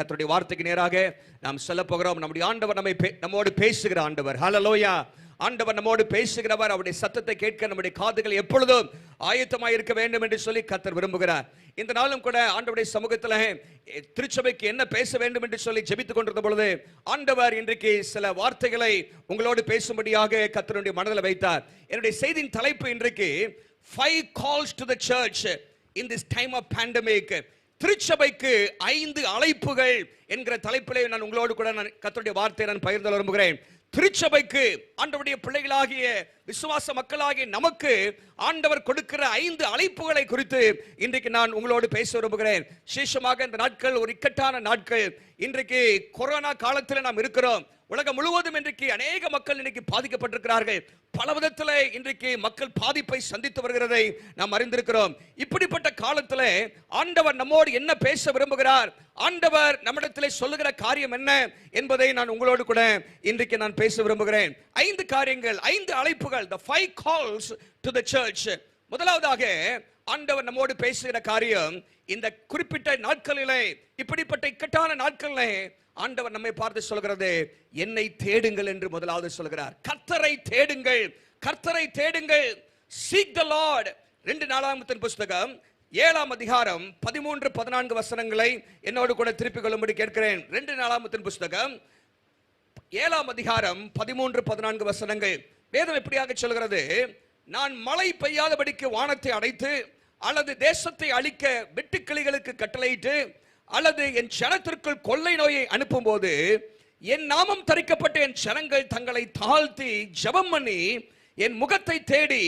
கர்த்தருடைய வார்த்தைக்கு நேராக நாம் சொல்ல போகிறோம். நம்முடைய ஆண்டவர் நம்மோடு பேசுகிற ஆண்டவர். ஹல்லேலூயா. ஆண்டவர் நம்மோடு பேசுகிறவர். அவருடைய சத்தத்தை கேட்க நம்முடைய காதுகள் எப்பொழுதும் ஆயத்தமாக இருக்க வேண்டும் என்று சொல்லி கர்த்தர் விரும்புகிறார். இந்த நாளும் கூட ஆண்டவருடைய சமூகத்தில் திருச்சபைக்கு என்ன பேச வேண்டும் என்று சொல்லி ஜெபித்துக் கொண்டிருந்த பொழுது ஆண்டவர் இன்றைக்கு சில வார்த்தைகளை உங்களோடு பேசும்படியாக கர்த்தருடைய மனதில் வைத்தார். என்னுடைய செய்தியின் தலைப்பு இன்றைக்கு 5 calls to the church in this time of pandemic. திருச்சபைக்கு 5 அழைப்புகள் என்கிற தலைப்பிலே நான் உங்களோடு கூட கர்த்தருடைய வார்த்தையை நான் பகிர்ந்து விரும்புகிறேன். திருச்சபைக்கு ஆண்டவருடைய பிள்ளைகளாகிய விசுவாச மக்களாகிய நமக்கு ஆண்டவர் கொடுக்கிற 5 அழைப்புகளை குறித்து இன்றைக்கு நான் உங்களோடு பேச விரும்புகிறேன். விசேஷமாக இந்த நாட்கள் ஒரு இக்கட்டான நாட்கள். இன்றைக்கு கொரோனா காலத்தில் நாம் இருக்கிறோம். உலகம் முழுவதும் இன்றைக்கு அநேக மக்கள் இன்றைக்கு பாதிக்கப்பட்டிருக்கிறார்கள். பல விதத்தில் இன்றைக்கு மக்கள் பாதிப்பை சந்தித்து வருகிறதை நாம் அறிந்திருக்கிறோம். இப்படிப்பட்ட காலத்தில் ஆண்டவர் நம்மோடு என்ன பேச விரும்புகிறார், ஆண்டவர் நம்மிடத்தில் சொல்லுகிற காரியம் என்ன என்பதை நான் உங்களோடு கூட இன்றைக்கு நான் பேச விரும்புகிறேன். 5 காரியங்கள், 5 அழைப்புகள், the 5 calls to the church. முதலாவதாக ஆண்டவர் நம்மோடு பேசுகிற காரியம், இந்த குறிப்பிட்ட நாட்களிலே, இப்படிப்பட்ட இக்கட்டான நாட்களிலே ஆண்டவர் நம்மை பார்த்து சொல்கிறது, என்னை தேடுங்கள் என்று முதலாவது சொல்கிறார். கர்த்தரை தேடுங்கள், கர்த்தரை தேடுங்கள். Seek the Lord. 2 நாளாகமத்தின் புத்தகம் 7ஆம் அதிகாரம் 13-14 வசனங்களை என்னோடு கூட திருப்பிக் கொள்ளும்படி கேட்கிறேன். 2 நாளாகமத்தின் புத்தகம் 7ஆம் அதிகாரம் 13-14 வசனங்கள். வேதம் எப்படியாக சொல்கிறது, நான் மழை பெய்யாதபடிக்கு வானத்தை அடைத்து, அல்லது தேசத்தை அழிக்க வெட்டுக்கிளிகளுக்கு கட்டளையிட்டு, அல்லது என் ஜனத்திற்குள் கொள்ளை நோயை அனுப்பும் போது, என் நாமம் தரிக்கப்பட்ட என் ஜனங்கள் தங்களை தாழ்த்தி ஜெபம் பண்ணி என் முகத்தை தேடி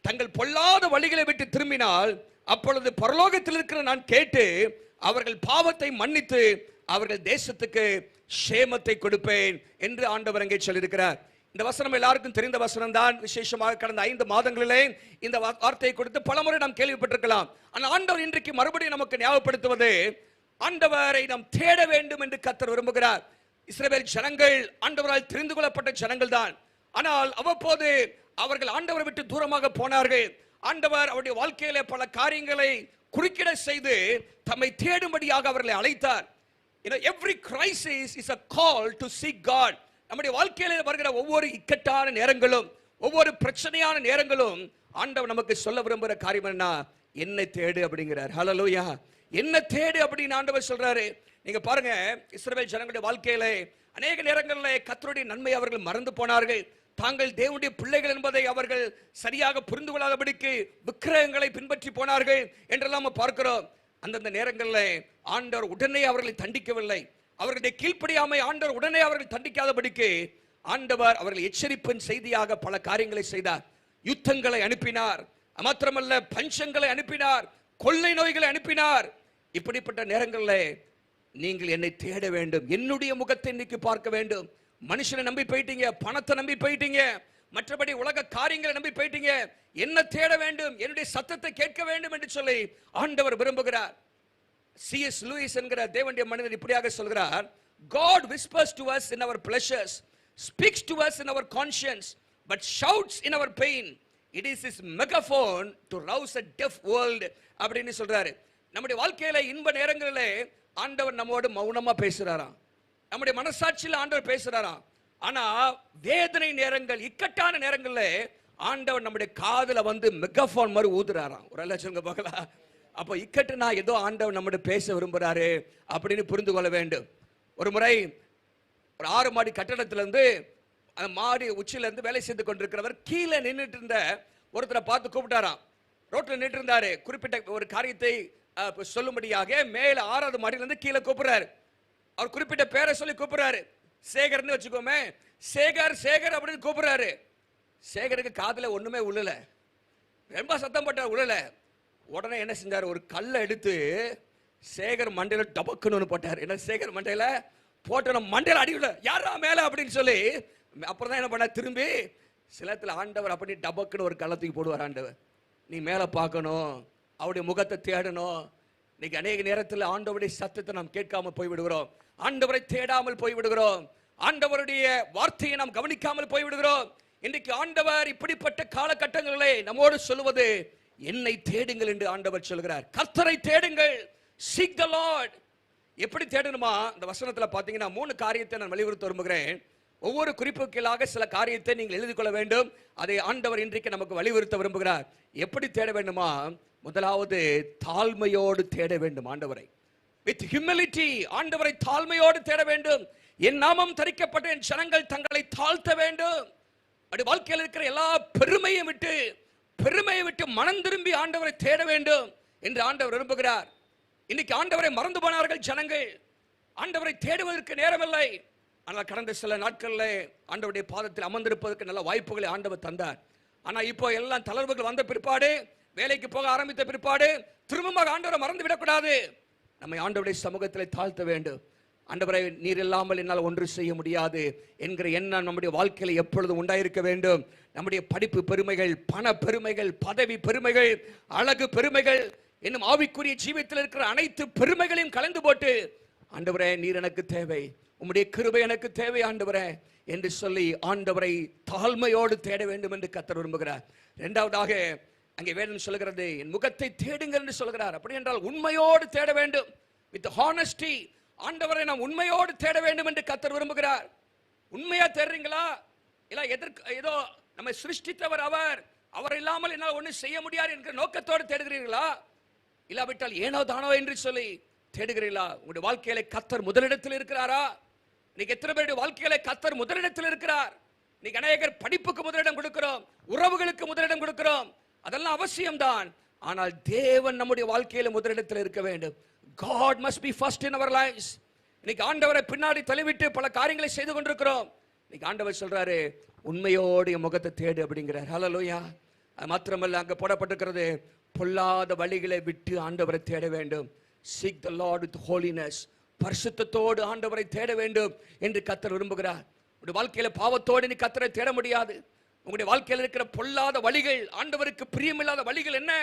தங்கள் பொல்லாத வழிகளை விட்டு திரும்பினால், அப்பொழுது பரலோகத்தில் இருக்கிற நான் கேட்டு அவர்கள் பாவத்தை மன்னித்து அவர்கள் தேசத்துக்கு சேமத்தை கொடுப்பேன் என்று ஆண்டவர் அங்கே சொல்லியிருக்கிறார். இந்த வசனம் எல்லாருக்கும் தெரிந்த வசனம் தான். விசேஷமாக கடந்த 5 மாதங்களிலே இந்த வார்த்தையை கொடுத்து பலமுறை நாம் கேள்விப்பட்டிருக்கலாம். ஆனால் ஆண்டவர் இன்றைக்கு மறுபடியும் நமக்கு ஞாபகப்படுத்துவது, ஆண்டவரை நாம் தேட வேண்டும் என்று கர்த்தர் விரும்புகிறார். இஸ்ரவேல் ஜனங்கள் ஆண்டவரால் தெரிந்து கொள்ளப்பட்ட ஜனங்கள் தான். ஆனால் அவ்வப்போது அவர்கள் ஆண்டவரை விட்டு தூரமாக போனார்கள். ஆண்டவர் அவருடைய வாழ்க்கையில பல காரியங்களை குறுக்கிட செய்து தம்மை தேடும்படியாக அவர்களை அழைத்தார். Every crisis is a call to seek God. நம்முடைய வாழ்க்கையில வருகிற ஒவ்வொரு இக்கட்டான நேரங்களும், ஒவ்வொரு பிரச்சனையான நேரங்களும் ஆண்டவர் நமக்கு சொல்ல விரும்புகிற காரியம் என்ன, என்னை தேடு அப்படிங்கிறார். ஹல்லேலூயா. என்ன தேடு அப்படின்னு ஆண்டவர் சொல்றாரு. நீங்க பாருங்க, இஸ்ரவேல் ஜனங்களுடைய வாழ்க்கையில அநேக நேரங்களில் கர்த்தருடைய நன்மை அவர்கள் மறந்து போனார்கள். தாங்கள் தேவனுடைய பிள்ளைகள் என்பதை அவர்கள் சரியாக புரிந்து கொள்ளாதபடிக்கு விக்கிரகங்களை பின்பற்றி போனார்கள் என்றெல்லாம் நம்ம பார்க்கிறோம். அந்தந்த நேரங்களில் ஆண்டவர் உடனே அவர்களை தண்டிக்கவில்லை. அவர்களுடைய கீழ்ப்படியாமை ஆண்டவர் உடனே அவர்கள் தண்டிக்காதபடிக்கு ஆண்டவர் அவர்கள் எச்சரிப்பின் செய்தியாக பல காரியங்களை செய்தார். யுத்தங்களை அனுப்பினார், மாத்திரமல்ல பஞ்சங்களை அனுப்பினார், கொள்ளை நோய்களை அனுப்பினார். இப்படிப்பட்ட நேரங்களில் நீங்கள் என்னை தேட வேண்டும், என்னுடைய முகத்தை இன்னைக்கு பார்க்க வேண்டும். மனுஷனை நம்பி போயிட்டீங்க, பணத்தை நம்பி போயிட்டீங்க, மற்றபடி உலக காரியங்களை நம்பி போயிட்டீங்க. என்ன தேட வேண்டும், என்னுடைய சத்தத்தை கேட்க வேண்டும் என்று சொல்லி ஆண்டவர் விரும்புகிறார். C.S. Lewis என்கிற தேவனுடைய மனிதர் இப்படியாக சொல்கிறார், God whispers to us in our pleasures, speaks to us in our conscience, but shouts in our pain. It is his megaphone to rouse a deaf world அப்படின்னு சொல்றாரு. நம்முடைய வாழ்க்கையில இன்ப நேரங்களிலே ஆண்டவர் நம்மோடு மௌனமா பேசுறாராம். நம்முடைய மனசாட்சியில் ஆண்டவர் பேசுறாராம். ஆனா வேதனை நேரங்கள், இக்கட்டான நேரங்கள்ல ஆண்டவர் நம்முடைய காதுல வந்து மெகாஃபோன் மாதிரி ஊதுறாராம். ஒரு லட்சங்க பார்க்கலாம். அப்போ இக்கட்டுனா ஏதோ ஆண்டவர் நம்மோட பேச விரும்புறாரு அப்படின்னு புரிந்து கொள்ள வேண்டும். ஒரு முறை ஒரு 6 மாடி கட்டடத்திலிருந்து அந்த மாடி உச்சியிலிருந்து வேலை செய்து கொண்டிருக்கிறவர் கீழே நின்றுட்டு இருந்த ஒருத்தரை பார்த்து கூப்பிட்டாராம். ரோட்டில் நின்று இருந்தாரு. குறிப்பிட்ட ஒரு காரியத்தை சொல்லும்படியாக மேல 6வது மாடியிலிருந்து கீழே கூப்பிடுறாரு. அவர் குறிப்பிட்ட பேரை சொல்லி கூப்பிடுறாரு. சேகர்னு வச்சுக்கோமே. சேகர் சேகர் அப்படின்னு கூப்பிடுறாரு. சேகருக்கு காதுல ஒண்ணுமே உள்ள, ரொம்ப சத்தம் போட்டார், உள்ள. உடனே என்ன செஞ்சார், ஒரு கல்லை எடுத்து சேகர் மண்டையில டபக்குன்னு போட்டார். என்ன சேகர் மண்டையில போட்ட மண்டையில அடிவில யாரா மேல அப்படின்னு சொல்லி அப்புறம் தான் என்ன பண்ண, திரும்பி சிலத்துல ஆண்டவர் அப்படி டபக்குன்னு ஒரு கள்ளத்துக்கு போடுவார். ஆண்டவர் நீ மேல பார்க்கணும், அவருடைய முகத்தை தேடணும். இன்னைக்கு அநேக நேரத்தில் ஆண்டவருடைய சத்தத்தை நாம் கேட்காம போய்விடுகிறோம், ஆண்டவரை தேடாமல் போய்விடுகிறோம், ஆண்டவருடைய வார்த்தையை நாம் கவனிக்காமல் போய்விடுகிறோம். இன்றைக்கு ஆண்டவர் இப்படிப்பட்ட காலகட்டங்களிலே நம்மோடு சொல்லுவது, என்னை தேடுங்கள் என்று ஆண்டவர் சொல்கிறார். கர்த்தரை தேடுங்கள். Seek the Lord. எப்படி தேடணுமா? இந்த வசனத்துல பாத்தீங்கன்னா 3 காரியத்தை நான் வலியுறுத்த விரும்புகிறேன். ஒவ்வொரு குறிப்புகளாக சில காரியத்தை நீங்கள் எழுதி கொள்ள வேண்டும். அதை ஆண்டவர் இன்றைக்கு நமக்கு வலியுறுத்த விரும்புகிறார். எப்படி தேட வேண்டுமா? முதலாவது தாழ்மையோடு தேட வேண்டும் ஆண்டவரை. வித் ஹியூமிலிட்டி, ஆண்டவரை தாழ்மையோடு தேட வேண்டும். என் நாமம் தரிக்கப்பட்ட என் ஜனங்கள் தங்களை தாழ்த்த வேண்டும். அப்படி வாழ்க்கையில் இருக்கிற எல்லா பெருமையை விட்டு மனம் திரும்பி ஆண்டவரை தேட வேண்டும் என்று ஆண்டவர் விரும்புகிறார். இன்னைக்கு ஆண்டவரை மறந்து போனார்கள் ஜனங்கள். ஆண்டவரை தேடுவதற்கு நேரமில்லை. ஆனால் கடந்த சில நாட்களில் ஆண்டவருடைய பாதத்தில் அமர்ந்திருப்பதற்கு நல்ல வாய்ப்புகளை ஆண்டவர் தந்தார். ஆனால் இப்போ எல்லாம் தளர்வுகள் வந்த பிற்பாடு, வேலைக்கு போக ஆரம்பித்த பிற்பாடு திரும்பமாக ஆண்டவரை மறந்து விடக்கூடாது. நம்மை ஆண்டவருடைய சமூகத்தில் தாழ்த்த வேண்டும். ஆண்டவரை, நீர் இல்லாமல் என்னால் ஒன்று செய்ய முடியாது என்கிற எண்ணம் நம்முடைய வாழ்க்கையில் எப்பொழுதும் உண்டாயிருக்க வேண்டும். நம்முடைய படிப்பு பெருமைகள், பண பெருமைகள், பதவி பெருமைகள், அழகு பெருமைகள், இன்னும் ஆவிக்குரிய ஜீவியத்தில் இருக்கிற அனைத்து பெருமைகளையும் கலந்து போட்டு, ஆண்டவரே நீர் எனக்கு தேவை, உம்முடைய கிருபை எனக்கு தேவை ஆண்டவரே என்று சொல்லி ஆண்டவரை தாழ்மையோடு தேட வேண்டும் என்று கர்த்தர் விரும்புகிறார். இரண்டாவதாக அங்கே வேதம் சொல்லுகிறது, என் முகத்தை தேடுங்கள் என்று சொல்கிறார். அப்படி என்றால் உண்மையோடு தேட வேண்டும். வித் ஹானஸ்டி, ஆண்டவரை நாம் உண்மையோடு தேட வேண்டும் என்று கர்த்தர் விரும்புகிறார். உண்மையா தேடுறீங்களா? இல்ல ஏதோ நம்மை சிருஷ்டித்தவர் அவர் இல்லாமல் என்னால் ஒன்றும் செய்ய முடியாது என்கிற நோக்கத்தோடு தேடுகிறீர்களா? இல்லாவிட்டால் ஏனோ தானோ என்று சொல்லி தேடுகிறீர்களா? உங்களுடைய வாழ்க்கையில கர்த்தர் முதலிடத்தில் இருக்கிறாரா? இன்னைக்கு எத்தனை பேருடைய வாழ்க்கையில கர்த்தர் முதலிடத்தில் இருக்கிறார்? இன்னைக்கு அநேகர் படிப்புக்கு முதலிடம் கொடுக்கிறோம், உறவுகளுக்கு முதலிடம் கொடுக்கிறோம். அதெல்லாம் அவசியம்தான். ஆனால் தேவன் நம்முடைய வாழ்க்கையில முதலிடத்தில் இருக்க வேண்டும். God must be first in our lives. இன்னைக்கு ஆண்டவரை பின்னாடி தள்ளிவிட்டு பல காரியங்களை செய்து கொண்டிருக்கிறோம். இன்னைக்கு ஆண்டவர் சொல்றாரு, உண்மையோடு என் முகத்தை தேடு அப்படிங்கிறார். ஹல்லேலூயா. அது மாத்திரமல்ல, அங்க போடப்பட்டிருக்கிறது, பொல்லாத வழிகளை விட்டு ஆண்டவரை தேட வேண்டும். Seek the Lord with holiness. பரிசுத்தத்தோடு ஆண்டவரை தேட வேண்டும் என்று கர்த்தர் விரும்புகிறார். உங்களுடைய வாழ்க்கையில பாவத்தோடு நீ கர்த்தரை தேட முடியாது. உங்களுடைய வாழ்க்கையில் இருக்கிற பொல்லாத வழிகள், ஆண்டவருக்கு பிரியமில்லாத வழிகள் என்ன?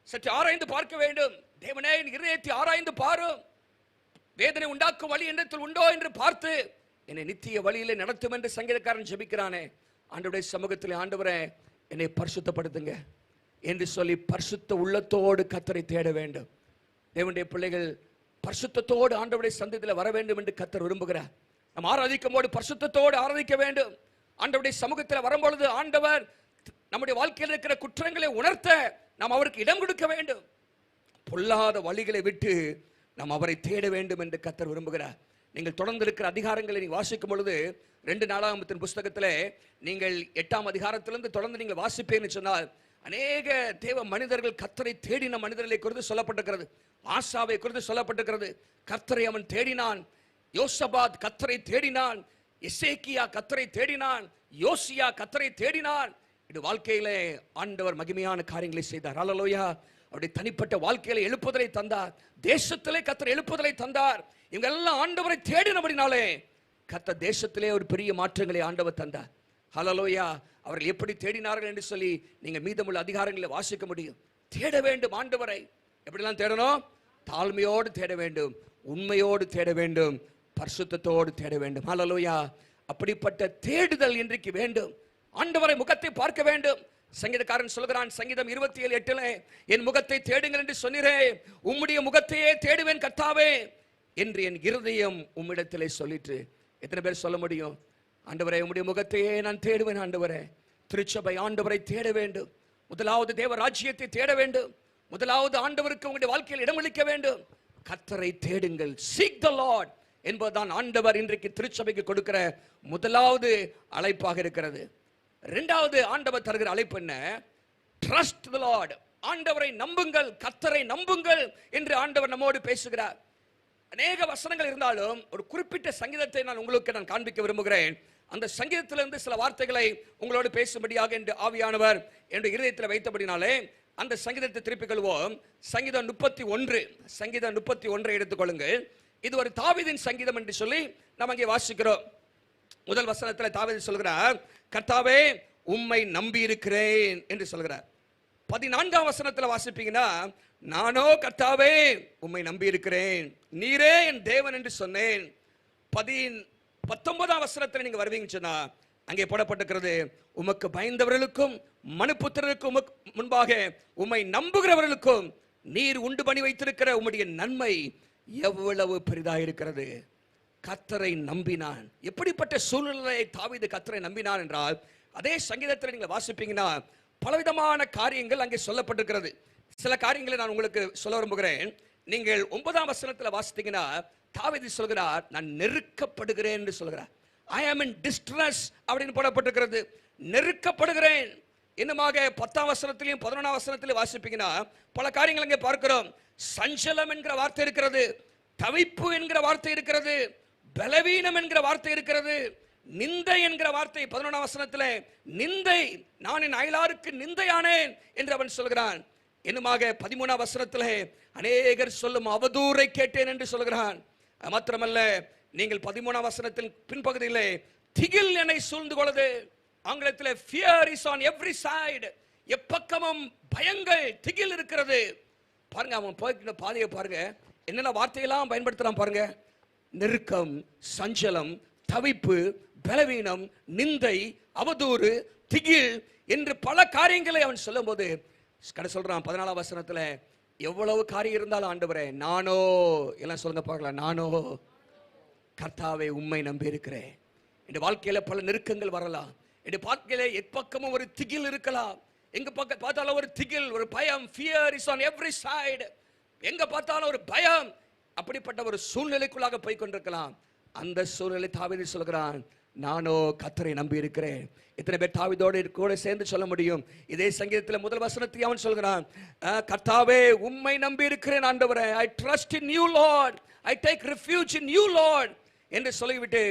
சற்று ஆராய்ந்து பார்க்க வேண்டும். தேவனே, என் இதயத்தை ஆராய்ந்து பாரும். வேதனை உண்டாக்கும் வழி என்னிடத்தில் உண்டோ என்று பார்த்து என்னை நித்திய வழியிலே நடத்தும் என்று சங்கீதக்காரன் ஜெபிக்கிறானே. ஆண்டவருடைய சமூகத்தில், ஆண்டவரே என்னை பரிசுத்தப்படுத்துங்க என்று சொல்லி பரிசுத்த உள்ளத்தோடு கர்த்தரை தேட வேண்டும். தேவனுடைய பிள்ளைகள் பரிசுத்தத்தோடு ஆண்டவருடைய சந்ததியில் வர வேண்டும் என்று கர்த்தர் விரும்புகிறார். நாம் ஆராதிக்கும் போது பரிசுத்தத்தோடு ஆராதிக்க வேண்டும். ஆண்டவருடைய சமூகத்தில் வரும்பொழுது ஆண்டவர் நம்முடைய வாழ்க்கையில் இருக்கிற குற்றங்களை உணர்த்த நாம் அவருக்கு இடம் கொடுக்க வேண்டும். பொல்லாத வழிகளை விட்டு நாம் அவரை தேட வேண்டும் என்று கர்த்தர் விரும்புகிறார். நீங்கள் தொடர்ந்து இருக்கிற அதிகாரங்களை நீங்கள் வாசிக்கும் பொழுது 2 நாளாகமத்தின் புஸ்தகத்தில் நீங்கள் 8ஆம் அதிகாரத்திலிருந்து தொடர்ந்து நீங்கள் வாசிப்பேன்னு சொன்னால், அநேக தேவ மனிதர்கள் கர்த்தரை தேடின மனிதர்களை குறித்து சொல்லப்பட்டிருக்கிறது. ஆசாவை குறித்து சொல்லப்பட்டிருக்கிறது. கர்த்தரை அவன் தேடினான். யோசபாத் கர்த்தரை தேடினான். எசேக்கியா கர்த்தரை தேடினான். யோசியா கர்த்தரை தேடினான். இது வாழ்க்கையிலே ஆண்டவர் மகிமையான காரியங்களை செய்தார். ஹல்லேலூயா. அவருடைய தனிப்பட்ட வாழ்க்கையில எழுப்புதலை தந்தார். தேசத்திலே கர்த்தர் எழுப்புதலை தந்தார். இவங்க எல்லாம் ஆண்டவரை தேடினபடினாலே கர்த்தர் தேசத்திலே ஒரு பெரிய மாற்றங்களை ஆண்டவர் தந்தார். ஹல்லேலூயா. அவர்கள் எப்படி தேடினார்கள் என்று சொல்லி நீங்க மீதமுள்ள அதிகாரங்களை வாசிக்க முடியும். தேட வேண்டும் ஆண்டவரை. எப்படிலாம் தேடணும்? தாழ்மையோடு தேட வேண்டும், உண்மையோடு தேட வேண்டும், பரிசுத்தத்தோடு தேட வேண்டும். ஹல்லேலூயா. அப்படிப்பட்ட தேடுதல் இன்றைக்கு வேண்டும். ஆண்டவரை முகத்தை பார்க்க வேண்டும். சங்கீதக்காரன் சொல்கிறான், சங்கீதம் 27:8, என் முகத்தை தேடுங்கள் என்று சொன்னீரே, உம்முடைய முகத்தையே தேடுவேன் கர்த்தாவே என்று என் இருதயம் உம்மிடத்திலே சொல்லிற்று. எத்தனை பேர் சொல்ல முடியும்? ஆண்டவரே, உம்முடைய முகத்தையே நான் தேடுவேன் ஆண்டவரே. திருச்சபை ஆண்டவரை தேட வேண்டும். முதலாவது தேவ ராஜ்யத்தை தேட வேண்டும். முதலாவது ஆண்டவருக்கு உங்களுடைய வாழ்க்கையில் இடமளிக்க வேண்டும். கர்த்தரை தேடுங்கள். Seek the Lord என்பதுதான் ஆண்டவர் இன்றைக்கு திருச்சபைக்கு கொடுக்கிற முதலாவது அழைப்பாக இருக்கிறது. இரண்டாவது ஆண்டவர் தருகிற அழைப்பு என்ன? Trust the Lord. ஆண்டவரை நம்புங்கள், கர்த்தரை நம்புங்கள் என்று ஆண்டவர் நம்மோடு பேசுகிறார். அநேக வசனங்கள் இருந்தாலும் ஒரு குறிப்பிட்ட சங்கீதத்தை நான் உங்களுக்கு காண்பிக்க விரும்புகிறேன். அந்த சங்கீதத்திலிருந்து சில வார்த்தைகளை உங்களோடு பேசும்படியாக என்று ஆவியானவர் என்னுடைய இருதயத்தில் வைத்தபடினாலே அந்த சங்கீதத்தை திருப்பிக் கொள்வோம். சங்கீதம் 31 எடுத்துக்கொள்ளுங்கள். இது ஒரு தாவீதின் சங்கீதம் என்று சொல்லி நாம் அங்கே வாசிக்கிறோம். முதல் வசனத்தில் தாவீது சொல்கிறார், கர்த்தாவே உம்மை நம்பி இருக்கிறேன் என்று சொல்கிறார். 14ஆம் வசனத்தில் வாசிப்பீங்கன்னா, நானோ கர்த்தாவே உம்மை நம்பி இருக்கிறேன், நீரே என் தேவன் என்று சொன்னேன். 19ஆம் வசனத்தில் நீங்க வருவீங்க சொன்னா அங்கே போடப்பட்டிருக்கிறது, உமக்கு பயந்தவர்களுக்கும் மனுபுத்திரருக்கும் முன்பாக உம்மை நம்புகிறவர்களுக்கும் நீர் உண்டு பண்ணி வைத்திருக்கிற உம்முடைய நன்மை எவ்வளவு பெரிதாக இருக்கிறது. கர்த்தரை நம்பினான். எப்படிப்பட்ட சூழ்நிலை தாவீது கர்த்தரை நம்பினான் என்றால், அதே சங்கீதத்தில் நீங்கள் வாசிப்பீங்கன்னா பலவிதமான காரியங்கள் அங்கே சொல்லப்பட்டிருக்கிறது. சில காரியங்களை நான் உங்களுக்கு சொல்ல விரும்புகிறேன். நீங்கள் 9ஆம் வசனத்தில் வாசித்தீங்கன்னா தாவீது சொல்கிறார், நான் நெருக்கப்படுகிறேன் என்று சொல்கிறார். ஐ ஆம் இன் டிஸ்ட்ரஸ் அப்படின்னு போடப்பட்டிருக்கிறது. நெருக்கப்படுகிறேன். இன்னுமாக 10ஆம் வசனத்திலையும் 11ஆம் வசனத்திலையும் வாசிப்பீங்கன்னா பல காரியங்கள் அங்கே பார்க்கிறோம். சஞ்சலம் என்கிற வார்த்தை இருக்கிறது, தவிப்பு என்கிற வார்த்தை இருக்கிறது, பலவீனம் என்கிற வார்த்தை இருக்கிறது, நிந்தை என்கிற வார்த்தை 11ஆம் வசனத்திலே நிந்தை, நான் என் அயலாருக்கு நிந்தையானேன் என்று அவன் சொல்கிறான். இன்னுமாக 13ஆம் வசனத்திலே அநேகர் சொல்லும் அவதூறை கேட்டேன் என்று சொல்கிறான். மாத்திரமல்ல, நீங்கள் 13ஆம் வசனத்தில் பின்பகுதியிலே திகில் என்னை சூழ்ந்து கொள்ளுது. ஆங்கிலத்தில் fear is on every side. எப்பக்கமும் பயங்கள், திகில் இருக்கிறது. பாருங்க, அவன் போய்க்கிற பாதையை பாருங்க, என்னென்ன வார்த்தையெல்லாம் பயன்படுத்துறான் பாருங்க. நெருக்கம், சஞ்சலம், தவிப்பு, பலவீனம், நிந்தை, அவதூறு, திகில் என்று பல காரியங்களை அவன் சொல்லும் போது கடை சொல்றான் 14ஆம் வசனத்துல, எவ்வளவு காரியம் இருந்தாலும் ஆண்டவரே, நானோ எல்லாம் சொல்லுங்க பார்க்கலாம், நானோ கர்த்தாவே உம்மை நம்பி இருக்கிறேன். என் வாழ்க்கையில பல நெருக்கங்கள் வரலாம், என் வாழ்க்கையில எப்பக்கமும் ஒரு திகில் இருக்கலாம், எங்க பக்கம் பார்த்தாலும் ஒரு திகில், ஒரு பயம். fear is on every side. எங்க பார்த்தாலும் ஒரு பயம். அப்படிப்பட்ட ஒரு சூழ்நிலைக்குள்ளாக போய் கொண்டிருக்கலாம். அந்த சூழ்நிலை தாவீது சொல்கிறான், நானோ கர்த்தரை நம்பி இருக்கிறேன். இத்தனை பேர் தாவீதோடு கூட சேர்ந்து சொல்ல முடியும்? இதே சங்கீதத்தில் முதல் வசனத்தை அவன் சொல்கிறான், கர்த்தாவே உம்மை நம்பி இருக்கிறேன் ஆண்டவரே, I trust in you Lord, I take refuge in you Lord என்று சொல்லிவிட்டு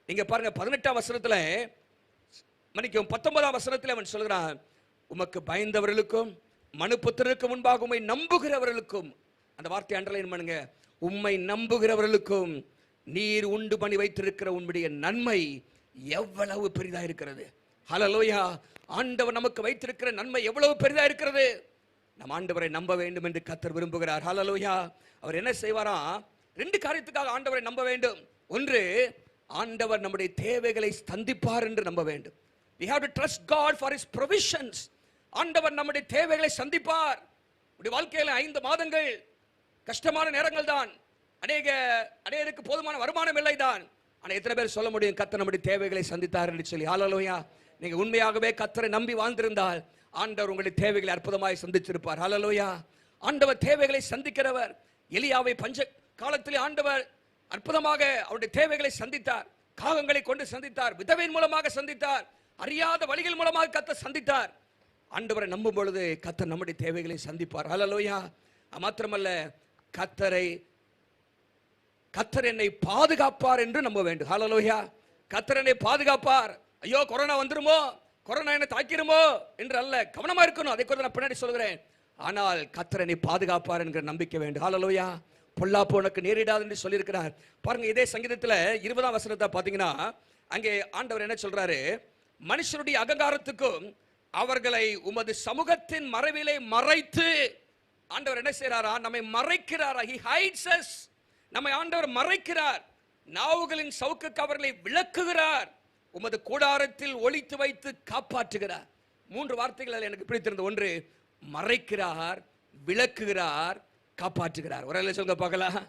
இங்க பாருங்க 18ஆம் வசனத்துல, மன்னிக்கவும் 19ஆம் வசனத்தில் அவன் சொல்கிறான், உமக்கு பயந்தவர்களுக்கும் மனுபுத்திரருக்கு முன்பாக உம்மை நம்புகிறவர்களுக்கும், அந்த வார்த்தை அண்டர்லைன் பண்ணுங்க, உம்மை நம்புகிறவர்களுக்கும் நீர் உண்டு பண்ணி வைத்திருக்கிற உம்முடைய நன்மை எவ்வளவு பெரிதா இருக்கிறது. ஹல்லேலூயா. ஆண்டவர் நமக்கு வைத்திருக்கிற நன்மை எவ்வளவு பெரிதா இருக்கிறது. நம் ஆண்டவரை நம்ப வேண்டும் என்று கர்த்தர் விரும்புகிறார். ஹல்லேலூயா. அவர் என்ன செய்வாராம்? 2 காரியத்துக்காக ஆண்டவரை நம்ப வேண்டும். ஒன்று, ஆண்டவர் நம்முடைய தேவைகளை சந்திப்பார் என்று நம்ப வேண்டும். We have to trust God for his provisions. ஆண்டவர் நம்முடைய தேவைகளை சந்திப்பார். உடைய வாழ்க்கையில 5 மாதங்கள் கஷ்டமான நேரங்கள் தான், அநேகருக்கு போதுமான வருமானம் இல்லை தான். ஆனா எத்தனை பேர் சொல்ல முடியும் கர்த்தர் நம்முடைய தேவைகளை சந்தித்தார் என்று சொல்லி? ஹல்லேலூயா. நீங்க உண்மையாகவே கர்த்தரை நம்பி வாழ்ந்திருந்தால் ஆண்டவர் உங்களுடைய தேவைகளை அற்புதமாய் சந்திச்சிருப்பார். ஹல்லேலூயா. ஆண்டவர் தேவைகளை சந்திக்கிறவர். எலியாவை பஞ்ச காலத்திலே ஆண்டவர் அற்புதமாக அவருடைய தேவைகளை சந்தித்தார். காகங்களை கொண்டு சந்தித்தார், விதவையின் மூலமாக சந்தித்தார், அறியாத வழிகள் மூலமாக கர்த்தர் சந்தித்தார். ஆண்டவரை நம்பும் பொழுது கர்த்தர் நம்முடைய தேவைகளை சந்திப்பார். ஹல்லேலூயா. மாத்திரமல்ல, கர்த்தர் என்னை பாதுகாப்பார் என்று நம்ப வேண்டும். ஹல்லேலூயா. கர்த்தர் என்னை பாதுகாப்பார். ஐயோ கொரோனா வந்துருமோ, கொரோனா என்ன தாக்கிருமோ என்று அல்ல, கவனமா இருக்கணும். அதை கூட நான் பின்னாடி சொல்கிறேன். ஆனால் கர்த்தர் என்னை பாதுகாப்பார் என்கிற நம்பிக்கை வேண்டும். ஹல்லேலூயா. பொல்லாப்பு உனக்கு நேரிடாது என்று சொல்லியிருக்கிறார். பாருங்க, இதே சங்கீதத்தில் 20ஆம் வசனத்தை பார்த்தீங்கன்னா அங்கே ஆண்டவர் என்ன சொல்றாரு? மனுஷருடைய அகங்காரத்துக்கும் அவர்களை உமது சமூகத்தின் மறைவிலே மறைத்து, ஆண்டவர் என்ன செய்யறாரா? நம்மை மறைக்கிறாரா? He hides us. நம்மை ஆண்டவர் மறைக்கிறார். நாவுகளின் சவுக்குக்கு அவர்களை விளக்குகிறார். உமது கூடாரத்தில் ஒளித்து வைத்து காப்பாற்றுகிறார். 3 வார்த்தைகள் எனக்கு பிடித்திருந்த. ஒன்று, மறைக்கிறார், விளக்குகிறார், காப்பாற்றுகிறார். ஒரு சொல்லுங்க பார்க்கலாம்.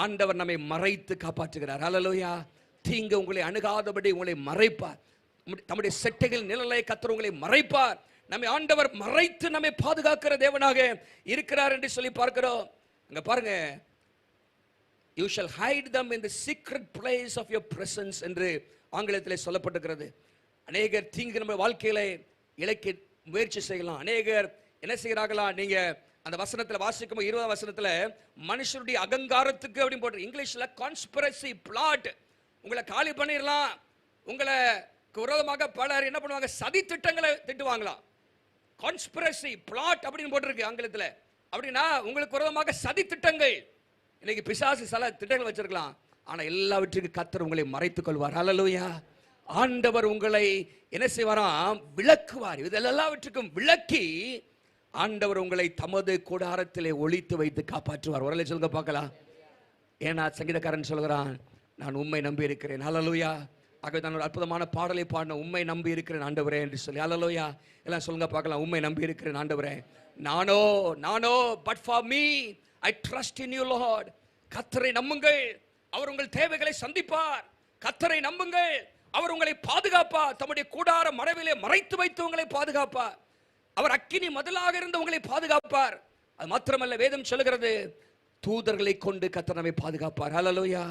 ஆண்டவர் நம்மை மறைத்து காப்பாற்றுகிறார். ஹல்லேலூயா. தீங்கு உங்களை அணுகாதபடி உங்களை மறைப்பார். தம்முடைய செட்டைகள் நிழலை கர்த்தர் உங்களை மறைப்பார். நம்மை ஆண்டவர் மறைத்து நம்மை பாதுகாக்கிற தேவனாக இருக்கிறார் என்று சொல்லி பார்க்கிறோம். அங்க பாருங்க, you shall hide them in the secret place of your presence என்று ஆங்கிலத்திலே சொல்லப்பட்டிருக்கிறது. அநேகர் தீங்கு நம்ம வாழ்க்கையில இழைக்க முயற்சி செய்யலாம். அநேகர் என்ன செய்கிறார்களா? நீங்க அந்த வசனத்துல வாசிக்கும் 20ஆம் வசனத்துல மனுஷருடைய அகங்காரத்துக்கு அப்படின்னு போட்டு, இங்கிலீஷ்ல கான்ஸ்பிரசி பிளாட், உங்களை காலி பண்ணிடலாம், உங்களை விரோதமாக பலர் என்ன பண்ணுவாங்க? சதி திட்டங்களை திட்டுவாங்களாம். கான்ஸ்பிரசி பிளாட் அப்படின்னு போட்டிருக்கு ஆங்கிலத்தில். அப்படின்னா உங்களுக்கு விரோதமாக சதி திட்டங்கள். இன்னைக்கு பிசாசு சில திட்டங்கள் வச்சிருக்கலாம், ஆனா எல்லாவற்றுக்கும் கர்த்தர் உங்களை மறைத்துக் கொள்வார். ஹல்லேலூயா. ஆண்டவர் உங்களை என்ன செய்வாராம்? விளக்குவார். இது எல்லாவற்றுக்கும் விளக்கி ஆண்டவர் உங்களை தமது கூடாரத்திலே ஒளித்து வைத்து காப்பாற்றுவார். ஒரு சொல்லுங்க பார்க்கலாம். ஏன்னா சங்கீதக்காரன் சொல்கிறான், நான் உம்மை நம்பி இருக்கிறேன். ஹல்லேலூயா. ஆகவே நான் ஒரு அற்புதமான பாடலை பாடின, உம்மை நம்பி இருக்கிறேன் ஆண்டவரே என்று சொல்லி. ஹல்லேலூயா. எல்லாம் சொல்லுங்க பார்க்கலாம். உம்மை நம்பி இருக்கிறேன் ஆண்டவரே. நானோ but for me I trust in you lord. கர்த்தரை நம்புங்கள், அவர் உங்கள் தேவைகளை சந்திப்பார். கர்த்தரை நம்புங்கள், அவர் உங்களை பாதுகாப்பார். தம்முடைய கூடார மறைவிலே மறைத்து வைத்து உங்களை பாதுகாப்பார். அவர் அக்கினி மதிலாக இருந்து உங்களை பாதுகாப்பார். அது மாத்திரமல்ல, வேதம் சொல்லுகிறது, தூதர்களை கொண்டு கர்த்தர் நம்மை பாதுகாப்பார். ஹல்லேலூயா.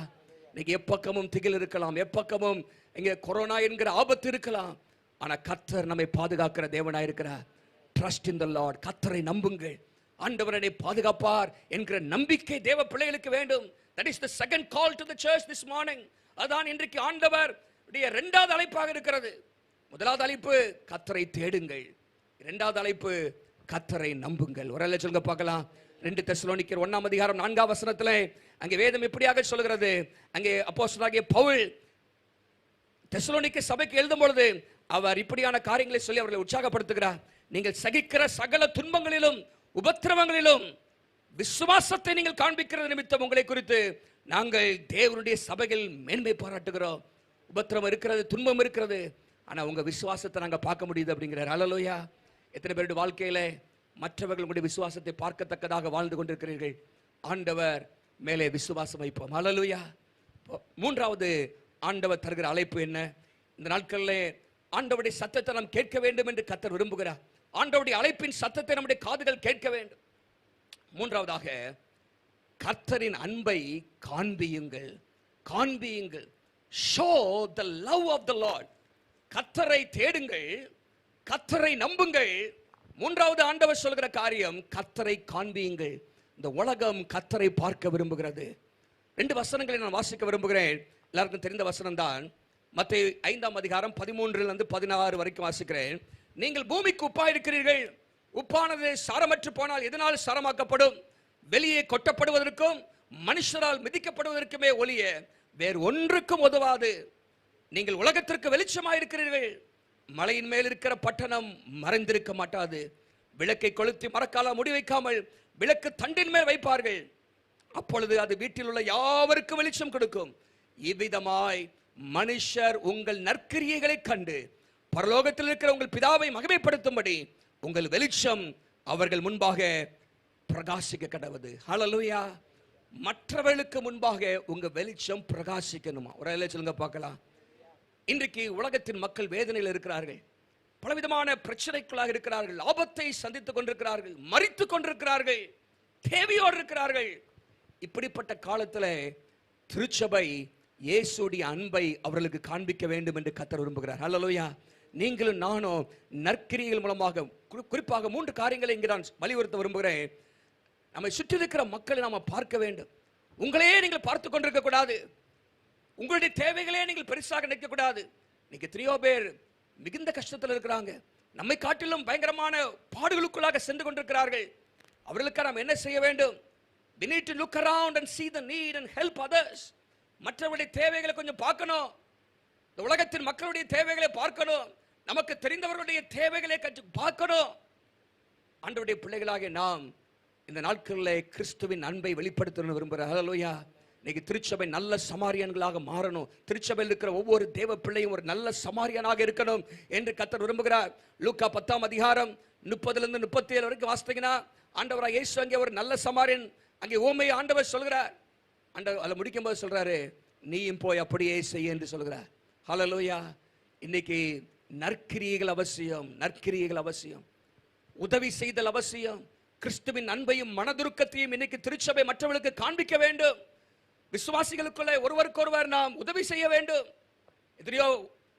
இன்னைக்கு எப்பக்கமும் திகில் இருக்கலாம், எப்பக்கமும் இங்கே கொரோனா என்கிற ஆபத்து இருக்கலாம், ஆனா கர்த்தர் நம்மை பாதுகாக்கிற தேவனாய் இருக்கிறார். Trust in the Lord. கர்த்தரை நம்புங்கள், ஆண்டவர் என்னை பாதுகாப்பார் என்கிற நம்பிக்கை தேவ பிள்ளைகளுக்கு வேண்டும். That is the second call to the church this morning. அதான் இன்றைக்கு ஆண்டவர் இரண்டாவது அழைப்பாக இருக்கிறது. முதலாவது அழைப்பு கர்த்தரை தேடுங்கள், இரண்டாவது அழைப்பு கர்த்தரை நம்புங்கள். ஒரு அல்ல சொல்லுங்க பார்க்கலாம். 2 தெசலோனிக்கர் 1ஆம் அதிகாரம் 4ஆம் வசனத்திலே அங்கே வேதம் இப்படியாக சொல்கிறது. அங்கே அப்போஸ்தலனாகிய பவுல் தெசலோனிக்க சபைக்கு எழுதும் பொழுது அவர் இப்படியான காரியங்களை சொல்லி அவர்களை உற்சாகப்படுத்துகிறார். நீங்கள் சகிக்கிற சகல துன்பங்களிலும் உபத்திரவங்களிலும் விசுவாசத்தை நீங்கள் காண்பிக்கிறது நிமித்தம் உங்களை குறித்து நாங்கள் தேவனுடைய சபையில் மேன்மை பாராட்டுகிறோம். உபத்திரவம் இருக்கிறது, துன்பம் இருக்கிறது, ஆனா உங்க விசுவாசத்தை நாங்க பார்க்க முடியுது அப்படிங்கிறார். ஹல்லேலூயா. எத்தனை பேருடைய வாழ்க்கையில மற்றவர்கள் உங்களுடைய விசுவாசத்தை பார்க்கத்தக்கதாக வாழ்ந்து கொண்டிருக்கிறீர்கள்? ஆண்டவர் மேலே விசுவாசம் வைப்போம். ஹல்லேலூயா. மூன்றாவது ஆண்டவர் தருகிற அழைப்பு என்ன? இந்த நாட்களில் ஆண்டவருடைய சத்தத்தை நாம் கேட்க வேண்டும் என்று கர்த்தர் விரும்புகிறார். ஆண்டவருடைய அழைப்பின் சத்தத்தை நம்முடைய காதுகள் கேட்க வேண்டும். மூன்றாவதாக கர்த்தரின் அன்பை காண்பியுங்கள், காண்பியுங்கள். show the love of the Lord. கர்த்தரை தேடுங்கள், கர்த்தரை நம்புங்கள். மூன்றாவது ஆண்டவர் சொல்கிற காரியம் கர்த்தரை காண்பியுங்கள். இந்த உலகம் கர்த்தரை பார்க்க விரும்புகிறது. 2 வசனங்களை நான் வாசிக்க விரும்புகிறேன். எல்லாருக்கும் தெரிந்த வசனம் தான். மத்தேயு 5ஆம் அதிகாரம் 13 16 வரைக்கும் வாசிக்கிறேன். நீங்கள் பூமிக்கு உப்பாய் இருக்கிறீர்கள். உப்பானது சாரமற்று போனால் எதனால் சாரமாக்கப்படும்? வெளியே கொட்டப்படுவதற்கும் மனுஷரால் மிதிக்கப்படுவதற்குமே ஒழிய வேறு ஒன்றுக்கும் உதவாது. நீங்கள் உலகத்திற்கு வெளிச்சமாய் இருக்கிறீர்கள். மலையின் மேல் இருக்கிற பட்டணம் மறைந்திருக்க மாட்டாது. விளக்கை கொளுத்தி மரக்கால முடி வைக்காமல் விளக்கு தண்டின் மேல் வைப்பார்கள். அப்பொழுது அது வீட்டில் உள்ள யாவருக்கும் வெளிச்சம் கொடுக்கும். இவ்விதமாய் மனுஷர் உங்கள் நற்கிரியைகளை கண்டு பரலோகத்தில் இருக்கிற உங்கள் பிதாவை மகிமைப்படுத்தும்படி உங்கள் வெளிச்சம் அவர்கள் முன்பாக பிரகாசிக்க கடவுது. ஹல்லேலூயா. மற்றவர்களுக்கு முன்பாக உங்க வெளிச்சம் பிரகாசிக்கணுமா? ஒரு அல்ல சொல்லுங்க பார்க்கலாம். இன்றைக்கு உலகத்தின் மக்கள் வேதனையில் இருக்கிறார்கள், பலவிதமான பிரச்சனைக்குள்ளாக இருக்கிறார்கள், ஆபத்தை சந்தித்துக் கொண்டிருக்கிறார்கள், மரித்துக் கொண்டிருக்கிறார்கள், தேவையோடு இருக்கிறார்கள். இப்படிப்பட்ட காலத்தில் திருச்சபை இயேசுடைய அன்பை அவர்களுக்கு காண்பிக்க வேண்டும் என்று கர்த்தர் விரும்புகிறார். ஹல்லேலூயா. நீங்களும் நானும் நற்கிரியைகள் மூலமாக குறிப்பாக 3 காரியங்களை இங்கே நான் வலியுறுத்த விரும்புகிறேன். நம்மை சுற்றி இருக்கிற மக்களை நாம பார்க்க வேண்டும். உங்களையே நீங்கள் பார்த்து கொண்டிருக்க கூடாது. உங்களுடைய தேவைகளே நீங்கள் பெருசாக நினைக்க கூடாது. இன்னைக்கு எத்தனையோ பேர் மிகுந்த கஷ்டத்தில் இருக்கிறாங்க, நம்மை காட்டிலும் பயங்கரமான பாடுகளுக்குள்ளாக சென்று கொண்டிருக்கிறார்கள். அவர்களுக்கு நாம் என்ன செய்ய வேண்டும்? We need to look around and see the need and help others. மற்றவருடைய தேவைகளை கொஞ்சம் பார்க்கணும். இந்த உலகத்தின் மக்களுடைய தேவைகளை பார்க்கணும். நமக்கு தெரிந்தவர்களுடைய தேவைகளை பார்க்கணும். ஆண்டவருடைய பிள்ளைகளாக நாம் இந்த நாட்களில் கிறிஸ்துவின் அன்பை வெளிப்படுத்தணும் விரும்புகிறேன். ஹல்லேலூயா. இன்னைக்கு திருச்சபை நல்ல சமாரியன்களாக மாறணும். திருச்சபையில் இருக்கிற ஒவ்வொரு தேவ பிள்ளையும் ஒரு நல்ல சமாரியனாக இருக்கணும் என்று கர்த்தர் விரும்புகிறார். லூக்கா 10ஆம் அதிகாரம் 30 37 வரைக்கும் வாசித்தீங்கன்னா ஆண்டவராக இயேசு அங்கே ஒரு நல்ல சமாரியன் அங்கே ஓமையை ஆண்டவர் சொல்கிறார். ஆண்டவர் அதில் முடிக்கும் போது சொல்றாரு, நீயும் போய் அப்படியே செய்ய என்று சொல்கிறார். ஹல்லேலூயா. இன்னைக்கு நற்கிரியைகள் அவசியம், நற்கிரியைகள் அவசியம், உதவி செய்தல் அவசியம். கிறிஸ்துவின் அன்பையும் மனதுருக்கத்தையும் இன்னைக்கு திருச்சபை மற்றவர்களுக்கு காண்பிக்க வேண்டும். விசுவாசிகளுக்குள்ளே ஒருவருக்கொருவர் நாம் உதவி செய்ய வேண்டும். எத்தனையோ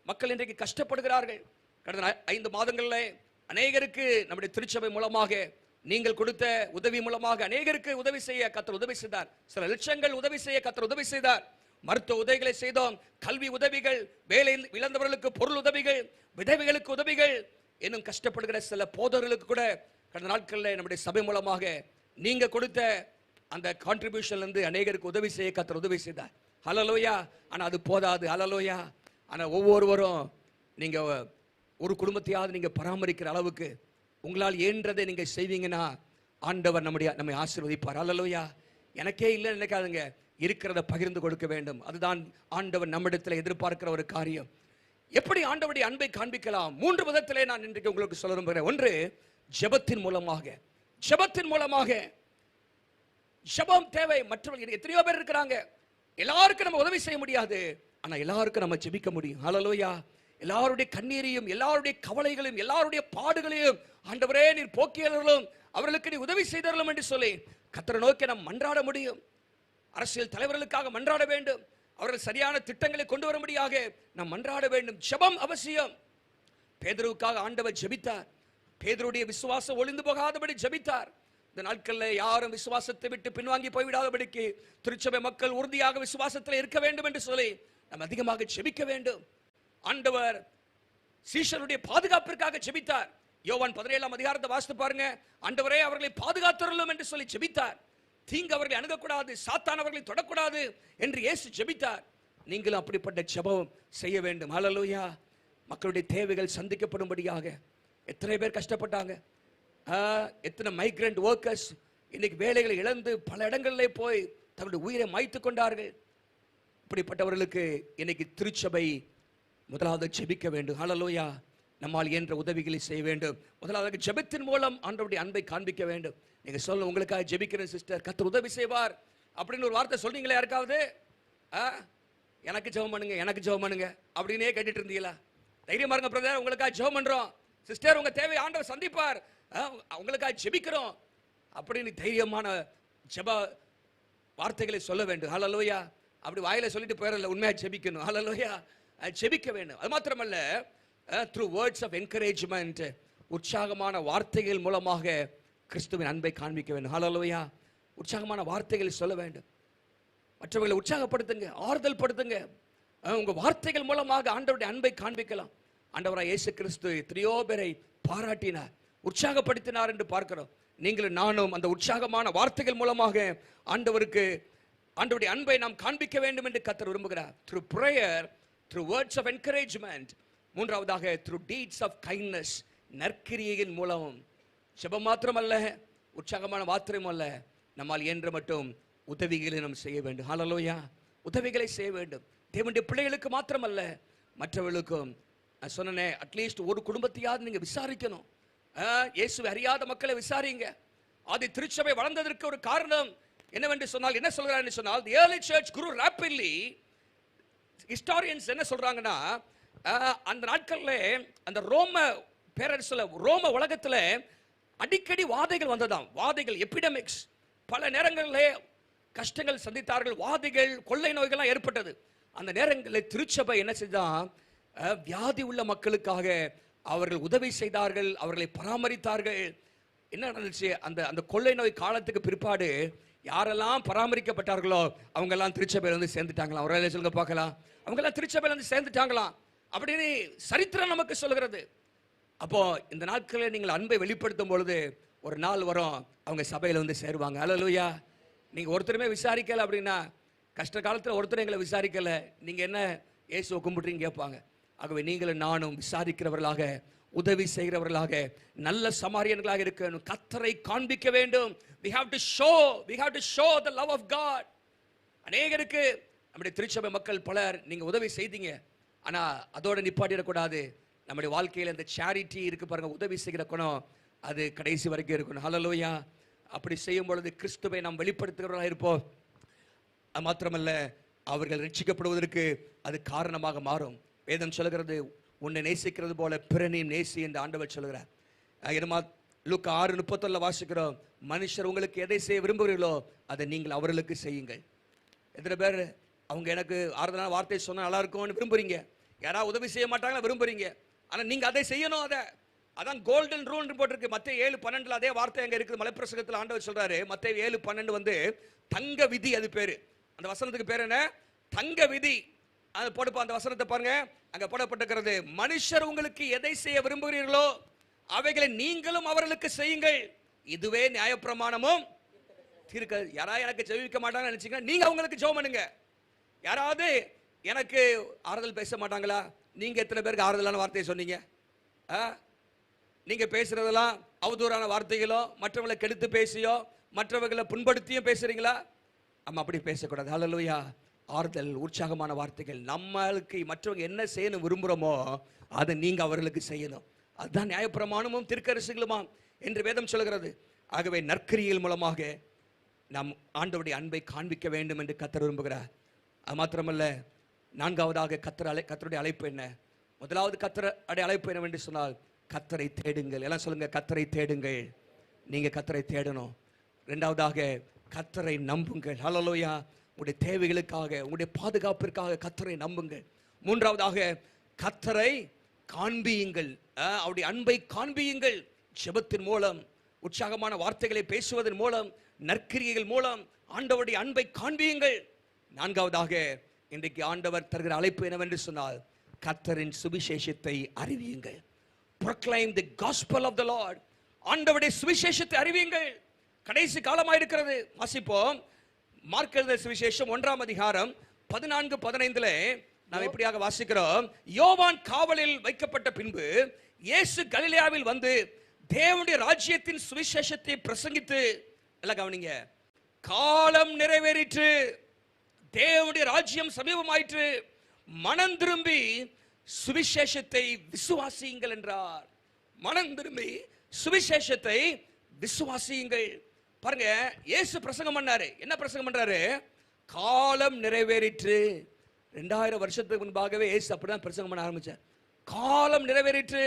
மக்கள் இன்றைக்கு கஷ்டப்படுகிறார்கள். கடந்த 5 மாதங்களில் அநேகருக்கு நம்முடைய திருச்சபை மூலமாக நீங்கள் கொடுத்த உதவி மூலமாக அநேகருக்கு உதவி செய்ய கர்த்தர் உதவி செய்தார். சில லட்சங்கள் உதவி செய்ய கர்த்தர் உதவி செய்தார். மருத்துவ உதவிகளை செய்தோம், கல்வி உதவிகள், வேலை இழந்தவர்களுக்கு பொருள் உதவிகள், விதவைகளுக்கு உதவிகள், இன்னும் கஷ்டப்படுகிற சில போதர்களுக்கு கூட கடந்த நாட்களில் நம்முடைய சபை மூலமாக நீங்க கொடுத்த அந்த கான்ட்ரிபியூஷன்ல இருந்து அநேகருக்கு உதவி செய்ய கர்த்தர் உதவி செய்தார். ஹல்லேலூயா. ஆனா அது போதாது. ஹல்லேலூயா. ஆனா ஒவ்வொருவரும் நீங்க ஒரு குடும்பத்தையாவது நீங்க பராமரிக்கிற அளவுக்கு உங்களால் இயன்றதை நீங்க செய்வீங்கன்னா ஆண்டவர் நம்மை ஆசீர்வதிப்பார். ஹல்லேலூயா. எனக்கே இல்லைன்னு நினைக்காதுங்க, இருக்கிறத பகிர்ந்து கொடுக்க வேண்டும். அதுதான் ஆண்டவர் நம்மிடத்தில் எதிர்பார்க்கிற ஒரு காரியம். எப்படி ஆண்டவருடைய அன்பை காண்பிக்கலாம்? 3 விதத்திலே நான் இன்றைக்கு உங்களுக்கு சொல்ல விரும்புகிறேன். ஒன்று, ஜெபத்தின் மூலமாக. ஜெபத்தின் மூலமாக ஜெபம் தேவை. மற்றவர்கள் எத்தனையோ பேர் இருக்கிறாங்க, எல்லாருக்கும் நம்ம உதவி செய்ய முடியாது, ஆனா எல்லாருக்கும் நம்ம ஜெபிக்க முடியும். ஹல்லேலூயா. எல்லாருடைய கண்ணீரையும் எல்லாருடைய கவலைகளையும் எல்லாருடைய பாடுகளையும் ஆண்டவரே நீர் போக்கியர்களும் அவர்களுக்கு நீ உதவி செய்தரலும் என்று சொல்லி கர்த்தரை நோக்கி நாம் மன்றாட முடியும். அரசியல் தலைவர்களுக்காக மன்றாட வேண்டும், அவர்கள் சரியான திட்டங்களை கொண்டு வரும்படியாக நாம் மன்றாட வேண்டும். ஜெபம் அவசியம். பேதுருவுக்காக ஆண்டவர் ஜெபித்தார். பேதுருடைய விசுவாசம் ஒளிந்து போகாதபடி ஜெபித்தார். இந்த நாட்களில் யாரும் விசுவாசத்தை விட்டு பின்வாங்கி போய்விடாதபடிக்கு திருச்சபை மக்கள் உறுதியாக விசுவாசத்தில் இருக்க வேண்டும் என்று சொல்லி நாம் அதிகமாக ஜெபிக்க வேண்டும். ஆண்டவர் சீஷருடைய பாதுகாப்பிற்காக ஜெபித்தார். யோவான் 17ஆம் அதிகாரத்தை வாசித்து பாருங்க. ஆண்டவரே அவர்களை பாதுகாத்தருளும் என்று சொல்லி ஜெபித்தார். தீங்கு அவர்களை அணுகக்கூடாது, சாத்தான் அவர்களை தொடக்கூடாது என்று இயேசு ஜெபித்தார். நீங்களும் அப்படிப்பட்ட ஜெபம் செய்ய வேண்டும். ஹல்லேலூயா. மக்களுடைய தேவைகள் சந்திக்கப்படும்படியாக எத்தனை பேர் கஷ்டப்பட்டாங்க. எத்தனை மைக்ரண்ட் ஒர்க்கர்ஸ் இன்னைக்கு வேலைகளை இழந்து பல இடங்களிலே போய் தன்னுடைய உயிரை மாய்த்து கொண்டார்கள். இப்படிப்பட்டவர்களுக்கு இன்னைக்கு திருச்சபை முதலாவது ஜெபிக்க வேண்டும். ஹல்லேலூயா. நம்மால் இயன்ற உதவிகளை செய்ய வேண்டும். முதலாவது ஜெபத்தின் மூலம் ஆண்டவருடைய அன்பை காண்பிக்க வேண்டும். நீங்க சொல்ல உங்களுக்காக ஜெபிக்கிறேன் சிஸ்டர், கர்த்தர் உதவி செய்வார் அப்படின்னு ஒரு வார்த்தை சொன்னீங்களா? யாருக்காவது எனக்கு ஜெபம் பண்ணுங்க, எனக்கு ஜெபம் பண்ணுங்க அப்படின்னே கேட்டுட்டு இருந்தீங்களா? தைரியமா இருங்க பிரதர், உங்களுக்காக ஜெபம் பண்றோம். சிஸ்டர் உங்க தேவை ஆண்டவர் சந்திப்பார், உங்களுக்காக ஜெபிக்கிறோம் அப்படின்னு தைரியமான ஜெப வார்த்தைகளை சொல்ல வேண்டும். ஹல்லேலூயா. அப்படி வாயில சொல்லிட்டு போயிடல, உண்மையா ஜெபிக்கணும். ஹல்லேலூயா. ஜெபிக்க வேண்டும். அது மாத்திரமல்ல, through words of encouragement, உற்சாகமான வார்த்தைகள் மூலமாக கிறிஸ்துவின் அன்பை காண்பிக்க வேண்டும். ஹல்லேலூயா. உற்சாகமான வார்த்தைகளை சொல்ல வேண்டும். மற்றவர்களை உற்சாகப்படுத்துங்க, ஆறுதல் படுத்துங்க. உங்க வார்த்தைகள் மூலமாக ஆண்டவருடைய அன்பை காண்பிக்கலாம். ஆண்டவராய் இயேசு கிறிஸ்து எத்தனையோ பேரை பாராட்டினார், உற்சாகப்படுத்தினார் என்று பார்க்கிறோம். நீங்களும் நானும் அந்த உற்சாகமான வார்த்தைகள் மூலமாக ஆண்டவருடைய அன்பை நாம் காண்பிக்க வேண்டும் என்று கர்த்தர் விரும்புகிறார். through prayer, through words of encouragement, மூன்றாவதாக through deeds of kindness, நற்கிரியையின் மூலம். ஜெபம் மாத்திரமல்ல, உற்சாகமான வார்த்தையும் அல்ல, நம்மால் இயன்ற மட்டும் உதவிகளை நாம் செய்ய வேண்டும். ஹல்லேலூயா. உதவிகளை செய்ய வேண்டும். தேவனுடைய பிள்ளைகளுக்கு மாத்திரமல்ல, மற்றவர்களுக்கும். நான் சொன்னேனே, அட்லீஸ்ட் ஒரு குடும்பத்தையாவது நீங்க விசாரிக்கணும். இயேசுவை அறியாத மக்களை விசாரிங்க. ஆதி திருச்சபை வளர்ந்ததற்கு ஒரு காரணம் என்னவென்று சொன்னால், என்ன சொல்கிறார் சொன்னால், the early church grew rapidly. Historians என்ன சொல்றாங்கன்னா, அந்த நாட்களில் அந்த ரோம பேரரசுல, ரோம உலகத்துல அடிக்கடி வாதைகள் வந்ததாம். வாதைகள், எபிடமிக்ஸ். பல நேரங்களிலே கஷ்டங்கள் சந்தித்தார்கள், வாதைகள், கொள்ளை நோய்கள்லாம் ஏற்பட்டது. அந்த நேரங்களில் திருச்சபை என்ன செய்தான், வியாதி உள்ள மக்களுக்காக அவர்கள் உதவி செய்தார்கள், அவர்களை பராமரித்தார்கள். என்ன நடந்துச்சு, அந்த கொள்ளை நோய் காலத்துக்கு பிற்பாடு யாரெல்லாம் பராமரிக்கப்பட்டார்களோ அவங்க எல்லாம் திருச்சபையில வந்து சேர்ந்துட்டாங்களாம். ஒரு வேலை சொல்லுங்க பார்க்கலாம், அவங்க எல்லாம் திருச்சபையில வந்து சேர்ந்துட்டாங்களாம் அப்படின்னு சரித்திரம் நமக்கு சொல்கிறது. அப்போ இந்த நாட்களில் நீங்கள் அன்பை வெளிப்படுத்தும் பொழுது ஒரு நாள் வரும், அவங்க சபையில வந்து சேருவாங்க. ஹல்லேலூயா. நீங்க ஒருத்தருமே விசாரிக்கல அப்படின்னா, கஷ்ட காலத்தில் ஒருத்தர் எங்களை விசாரிக்கல, நீங்க என்ன இயேசுவை கும்பிடுறீங்க கேட்பாங்க. ஆகவே நீங்களும் நானும் விசாரிக்கிறவர்களாக, உதவி செய்கிறவர்களாக, நல்ல சமாரியன்களாக இருக்கணும். கர்த்தரை காண்பிக்க வேண்டும். we have to show the love of God. அநேகருக்கு நம்முடைய திருச்சபை மக்கள் பலர் நீங்க உதவி செய்தீங்க, ஆனா அதோட நிப்பாட்டிடக்கூடாது. நம்முடைய வாழ்க்கையில் இந்த சேரிட்டி இருக்கு பாருங்க, உதவி செய்கிற குணம், அது கடைசி வரைக்கும் இருக்கணும். ஹல்லேலூயா. அப்படி செய்யும் பொழுது கிறிஸ்துவை நாம் வெளிப்படுத்துகிறவர்களாக இருப்போம். அது மாத்திரமல்ல, அவர்கள் ரட்சிக்கப்படுவதற்கு அது காரணமாக மாறும். வேதம் சொல்கிறது, உன்னை நேசிக்கிறது போல பிறனையும் நேசி என்று ஆண்டவர் சொல்கிறார். லூக்கா 6:31 வாசிக்கிறோம், மனுஷர் உங்களுக்கு எதை செய்ய விரும்புகிறீர்களோ அதை நீங்கள் அவர்களுக்கு செய்யுங்கள். எத்தனை பேர் அவங்க எனக்கு ஆறுதலான வார்த்தை சொன்னா நல்லா இருக்கும்னு விரும்புறீங்க, யாராவது உதவி செய்ய மாட்டாங்களா விரும்புறீங்க, ஆனா நீங்க அதை செய்யணும். அதான் கோல்டன் ரூல் போட்டிருக்கு. மத்தேயு 7:12 அதே வார்த்தை அங்க இருக்குது. மலைப்பிரசங்கத்தில் ஆண்டவர் சொல்றாரு, மத்தேயு 7:12 வந்து தங்க விதி, அது பேரு. அந்த வசனத்துக்கு பேர் என்ன? தங்க விதி. அது போடுப்பா, அந்த வசனத்தை பாருங்க, அங்க போடப்பட்டிருக்கிறது, மனுஷர் உங்களுக்கு எதை செய்ய விரும்புகிறீர்களோ அவைகளை நீங்களும் அவர்களுக்கு செய்யுங்கள், இதுவே நியாயப்பிரமாணமும் தீர்க்க. யாராவது எனக்கு ஜெபிக்க மாட்டாங்கன்னு நினைச்சீங்கன்னா நீங்க அவங்களுக்கு ஜெபம் பண்ணுங்க. யாராவது எனக்கு ஆறுதல் பேச மாட்டாங்களா? நீங்க எத்தனை பேருக்கு ஆறுதலான வார்த்தையை சொன்னீங்க? நீங்க பேசுறதெல்லாம் அவதூறான வார்த்தைகளோ, மற்றவங்களை கெடுத்து பேசியோ, மற்றவர்களை புண்படுத்தியும் பேசுறீங்களா? நம்ம அப்படி பேசக்கூடாது. ஹல்லேலூயா. ஆறுதல், உற்சாகமான வார்த்தைகள். நம்மளுக்கு மற்றவங்க என்ன செய்யணும் விரும்புகிறோமோ அதை நீங்க அவர்களுக்கு செய்யணும். அதுதான் நியாயப்பிரமாணமும் தீர்க்கதரிசிகளுமாம் என்று வேதம் சொல்கிறது. ஆகவே நற்கிரியைகள் மூலமாக நாம் ஆண்டவருடைய அன்பை காண்பிக்க வேண்டும் என்று கர்த்தர் விரும்புகிறார். அது மாத்திரமல்ல, நான்காவதாக கர்த்தருடைய அழைப்பு என்ன? முதலாவது கர்த்தருடைய அழைப்பு என்னவென்று சொன்னால், கர்த்தரை தேடுங்கள். எல்லாம் சொல்லுங்க, கர்த்தரை தேடுங்கள். நீங்க கர்த்தரை தேடணும். இரண்டாவதாக, கர்த்தரை நம்புங்கள். ஹல்லேலூயா. உங்களுடைய தேவைகளுக்காக, உங்களுடைய பாதுகாப்பிற்காக கர்த்தரை நம்புங்கள். மூன்றாவதாக, கர்த்தரை காண்பியுங்கள். அவருடைய அன்பை காண்பியுங்கள். ஜெபத்தின் மூலம், உற்சாகமான வார்த்தைகளை பேசுவதன் மூலம், நற்கிரியைகள் மூலம் ஆண்டவருடைய அன்பை காண்பியுங்கள். நான்காவதாக, இன்றைக்கு ஆண்டவர் தருகிற அழைப்பு என்னவென்று சொன்னால், கர்த்தரின் சுவிசேஷத்தை அறிவியுங்கள். proclaim the gospel of the Lord. ஆண்டவருடைய சுவிசேஷத்தை அறிவியுங்கள். கடைசி காலமாக இருக்கிறது. வாசிப்போம். மார்க் எழுதின சுவிசேஷம் 1ஆம் அதிகாரம் 14-15 நாம் இப்படியாக வாசிக்கிறோம். யோவான் காவலில் வைக்கப்பட்ட பின்பு இயேசு கலிலேயாவில் வந்து தேவனுடைய ராஜ்யத்தின் சுவிசேஷத்தை பிரசங்கித்து, எல்லாம் கவனிங்க, காலம் நிறைவேறிற்று, தேவனுடைய ராஜ்யம் சமீபமாயிற்று, மனம் திரும்பி சுவிசேஷத்தை விசுவாசியுங்கள் என்றார். மனம் திரும்பி சுவிசேஷத்தை விசுவாசியுங்கள். பாருங்க, இயேசு பிரசங்கம் பண்ணாரு. என்ன பிரசங்கம் பண்றாரு? காலம் நிறைவேறிற்று. 2000 வருஷத்துக்கு முன்பாகவே இயேசு அப்படிதான் பிரசங்கம் பண்ண ஆரம்பிச்சார். காலம் நிறைவேறிற்று.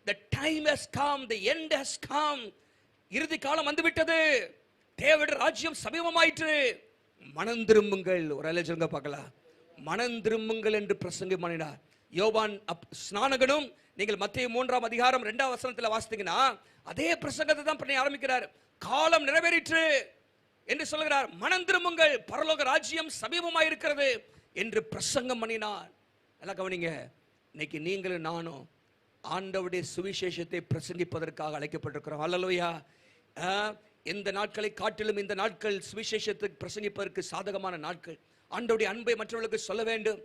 the time has come, the end has come. இறுதி காலம் வந்துவிட்டது, தேவனுடைய ராஜ்யம் சமீபமாயிற்று, மனம் திரும்புங்கள். ஒரு அலைஜங்க பார்க்கலாம், மனம் திரும்புங்கள் என்று பிரசங்கம் பண்ணினார். யோவான் ஸ்நானகனும், நீங்கள் மத்தேயு 3ஆம் அதிகாரம் 2ஆம் வசனத்தில் வாசித்தீங்கன்னா அதே பிரசங்கத்தை தான் பண்ணி ஆரம்பிக்கிறார். காலம் நிறைவேறிற்று என்று சொல்கிறார். மனம் திரும்புங்கள், பரலோக ராஜ்யம் சமீபமாய் இருக்கிறது என்று பிரசங்கம் பண்ணினார். எல்லாம் கவனிங்க, இன்னைக்கு நீங்களும் நானும் ஆண்டவருடைய சுவிசேஷத்தை பிரசங்கிப்பதற்காக அழைக்கப்பட்டிருக்கிறோம். அல்லேலூயா. இந்த நாட்களை காட்டிலும் இந்த நாட்கள் சுவிசேஷத்தை பிரசங்கிப்பதற்கு சாதகமான நாட்கள். ஆண்டவருடைய அன்பை மற்றவர்களுக்கு சொல்ல வேண்டும்,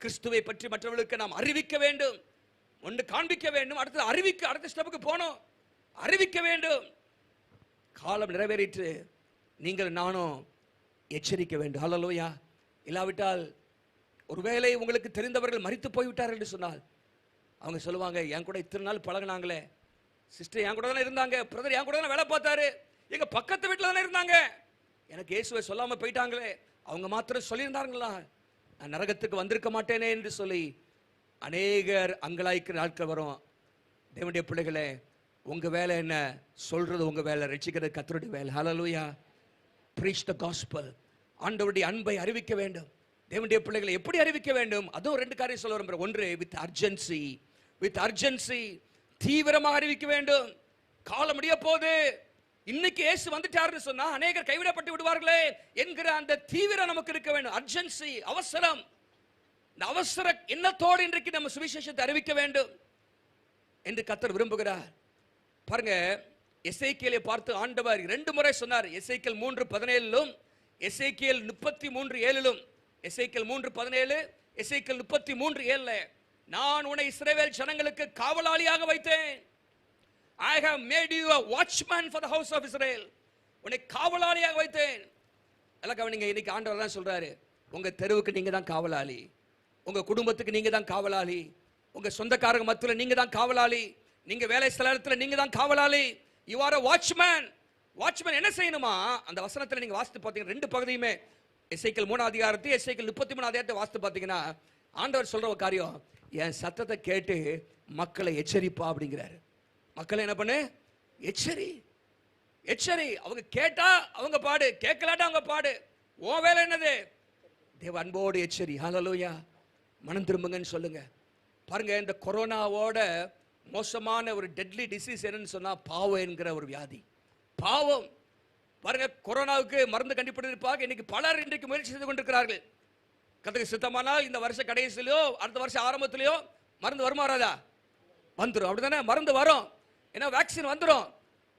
கிறிஸ்துவை பற்றி மற்றவர்களுக்கு நாம் அறிவிக்க வேண்டும். ஒன்று காண்பிக்க வேண்டும், அடுத்து அறிவிக்க, அடுத்த ஸ்டெப்புக்கு போனோம், அறிவிக்க வேண்டும். காலம் நிறைவேறிற்று, நீங்கள் நானும் எச்சரிக்க வேண்டும். அல்லேலூயா. இல்லாவிட்டால் ஒருவேளை உங்களுக்கு தெரிந்தவர்கள் மரித்து போய்விட்டார்கள் என்று சொன்னால் அவங்க சொல்லுவாங்க, என் கூட இத்தனை நாள் பழகினாங்களே, சிஸ்டர் என் கூட தானே இருந்தாங்க, பிரதர் என் கூட தானே வேலை பார்த்தாரு, எங்க பக்கத்து வீட்டில் தானே இருந்தாங்க, எனக்கு இயேசுவை சொல்லாம போயிட்டாங்களே, அவங்க மாத்திரம் சொல்லியிருந்தாங்களா, நான் நரகத்துக்கு வந்திருக்க மாட்டேனே என்று சொல்லி அநேகர் அங்கலாய்க்கிற நாட்கள் வரும். தேவனுடைய பிள்ளைகளே, உங்க வேலை என்ன? சொல்றது உங்க வேலை, ரட்சிக்கிறது கர்த்தருடைய வேலை. ஹல்லேலூயா. preach the gospel. ஆண்டவருடைய அன்பை அறிவிக்க வேண்டும். தேவனுடைய பிள்ளைகளை எப்படி அறிவிக்க வேண்டும்? அதுவும் 2 காரியம் சொல்ல விரும்புகிறேன். ஒன்று, வித் அர்ஜென்சி. வித் அர்ஜென்சி, தீவிரமாக அறிவிக்க வேண்டும். காலம் முடிய போது, இன்னைக்கு இயேசு வந்துட்டாருன்னு சொன்னா அநேகர் கைவிடப்பட்டு விடுவார்களே என்கிற அந்த தீவிரம் நமக்கு இருக்க வேண்டும். அர்ஜென்சி, அவசரம். இந்த அவசர எண்ணத்தோடு இன்றைக்கு நம்ம சுவிசேஷத்தை அறிவிக்க வேண்டும் என்று கர்த்தர் விரும்புகிறார். பாருங்க, எசேக்கியேலை பார்த்து ஆண்டவர் 2 முறை சொன்னார். எசேக்கியேல் 3:17 எசேக்கியேல் 33:7. எசேக்கியேல் 3:17, எசேக்கியேல் 33:7. நான் உன்னை இஸ்ரவேல் ஜனங்களுக்கு காவலாளியாக வைத்தேன். I have made you a watchman for the house of Israel. உன்னை காவலாளியாக வைத்தேன். எல்லாம் கவனிங்க, இன்னைக்கு ஆண்டவர் தான் சொல்றாரு, உங்க தெருவுக்கு நீங்க தான் காவலாளி, உங்க குடும்பத்துக்கு நீங்க தான் காவலாளி, உங்க சொந்தக்காரங்க மத்தியில் நீங்க தான் காவலாளி, நீங்க வேலை ஸ்தலத்தில் நீங்க தான் காவலாளி. You are a watchman. Watchman என்ன செய்யணுமா? அந்த வசனத்தில் நீங்க வாசித்து பார்த்தீங்கன்னா 2 பகுதியுமே, எசேக்கியேல் 3ஆம் அதிகாரத்தை, எசேக்கியேல் 33ஆம் அதிகாரத்தை வாசித்து பார்த்தீங்கன்னா ஆண்டவர் சொல்ற ஒரு காரியம், என் சத்தத்தை கேட்டு மக்களை எச்சரிப்பா அப்படிங்கிறாரு. மக்களை என்ன பண்ணு? எச்சரி, எச்சரி. அவங்க கேட்டா அவங்க பாடு, கேட்கலாட்டா அவங்க பாடு. உன் வேலை என்னது? தேவ அன்போடு எச்சரி. ஹல்லேலூயா. மனம் திரும்புங்கன்னு சொல்லுங்க. பாருங்க, இந்த கொரோனாவோட மோசமான ஒரு டெட்லி டிசீஸ் என்னன்னு சொன்னா பாவம் என்கிற ஒரு வியாதி. பாவம். பாருங்க, கொரோனாவுக்கு மருந்து கண்டுபிடிப்பாக இன்னைக்கு பலர் இன்றைக்கு முயற்சி செய்து கொண்டிருக்கிறார்கள். கர்த்தருக்கு சித்தமானால் இந்த வருஷ கடைசியிலோ அடுத்த வருஷம் ஆரம்பத்திலேயோ மருந்து வருமா வராதா? வந்துடும். அப்படிதானே? மருந்து வரும், ஏன்னா வேக்சின் வந்துடும்.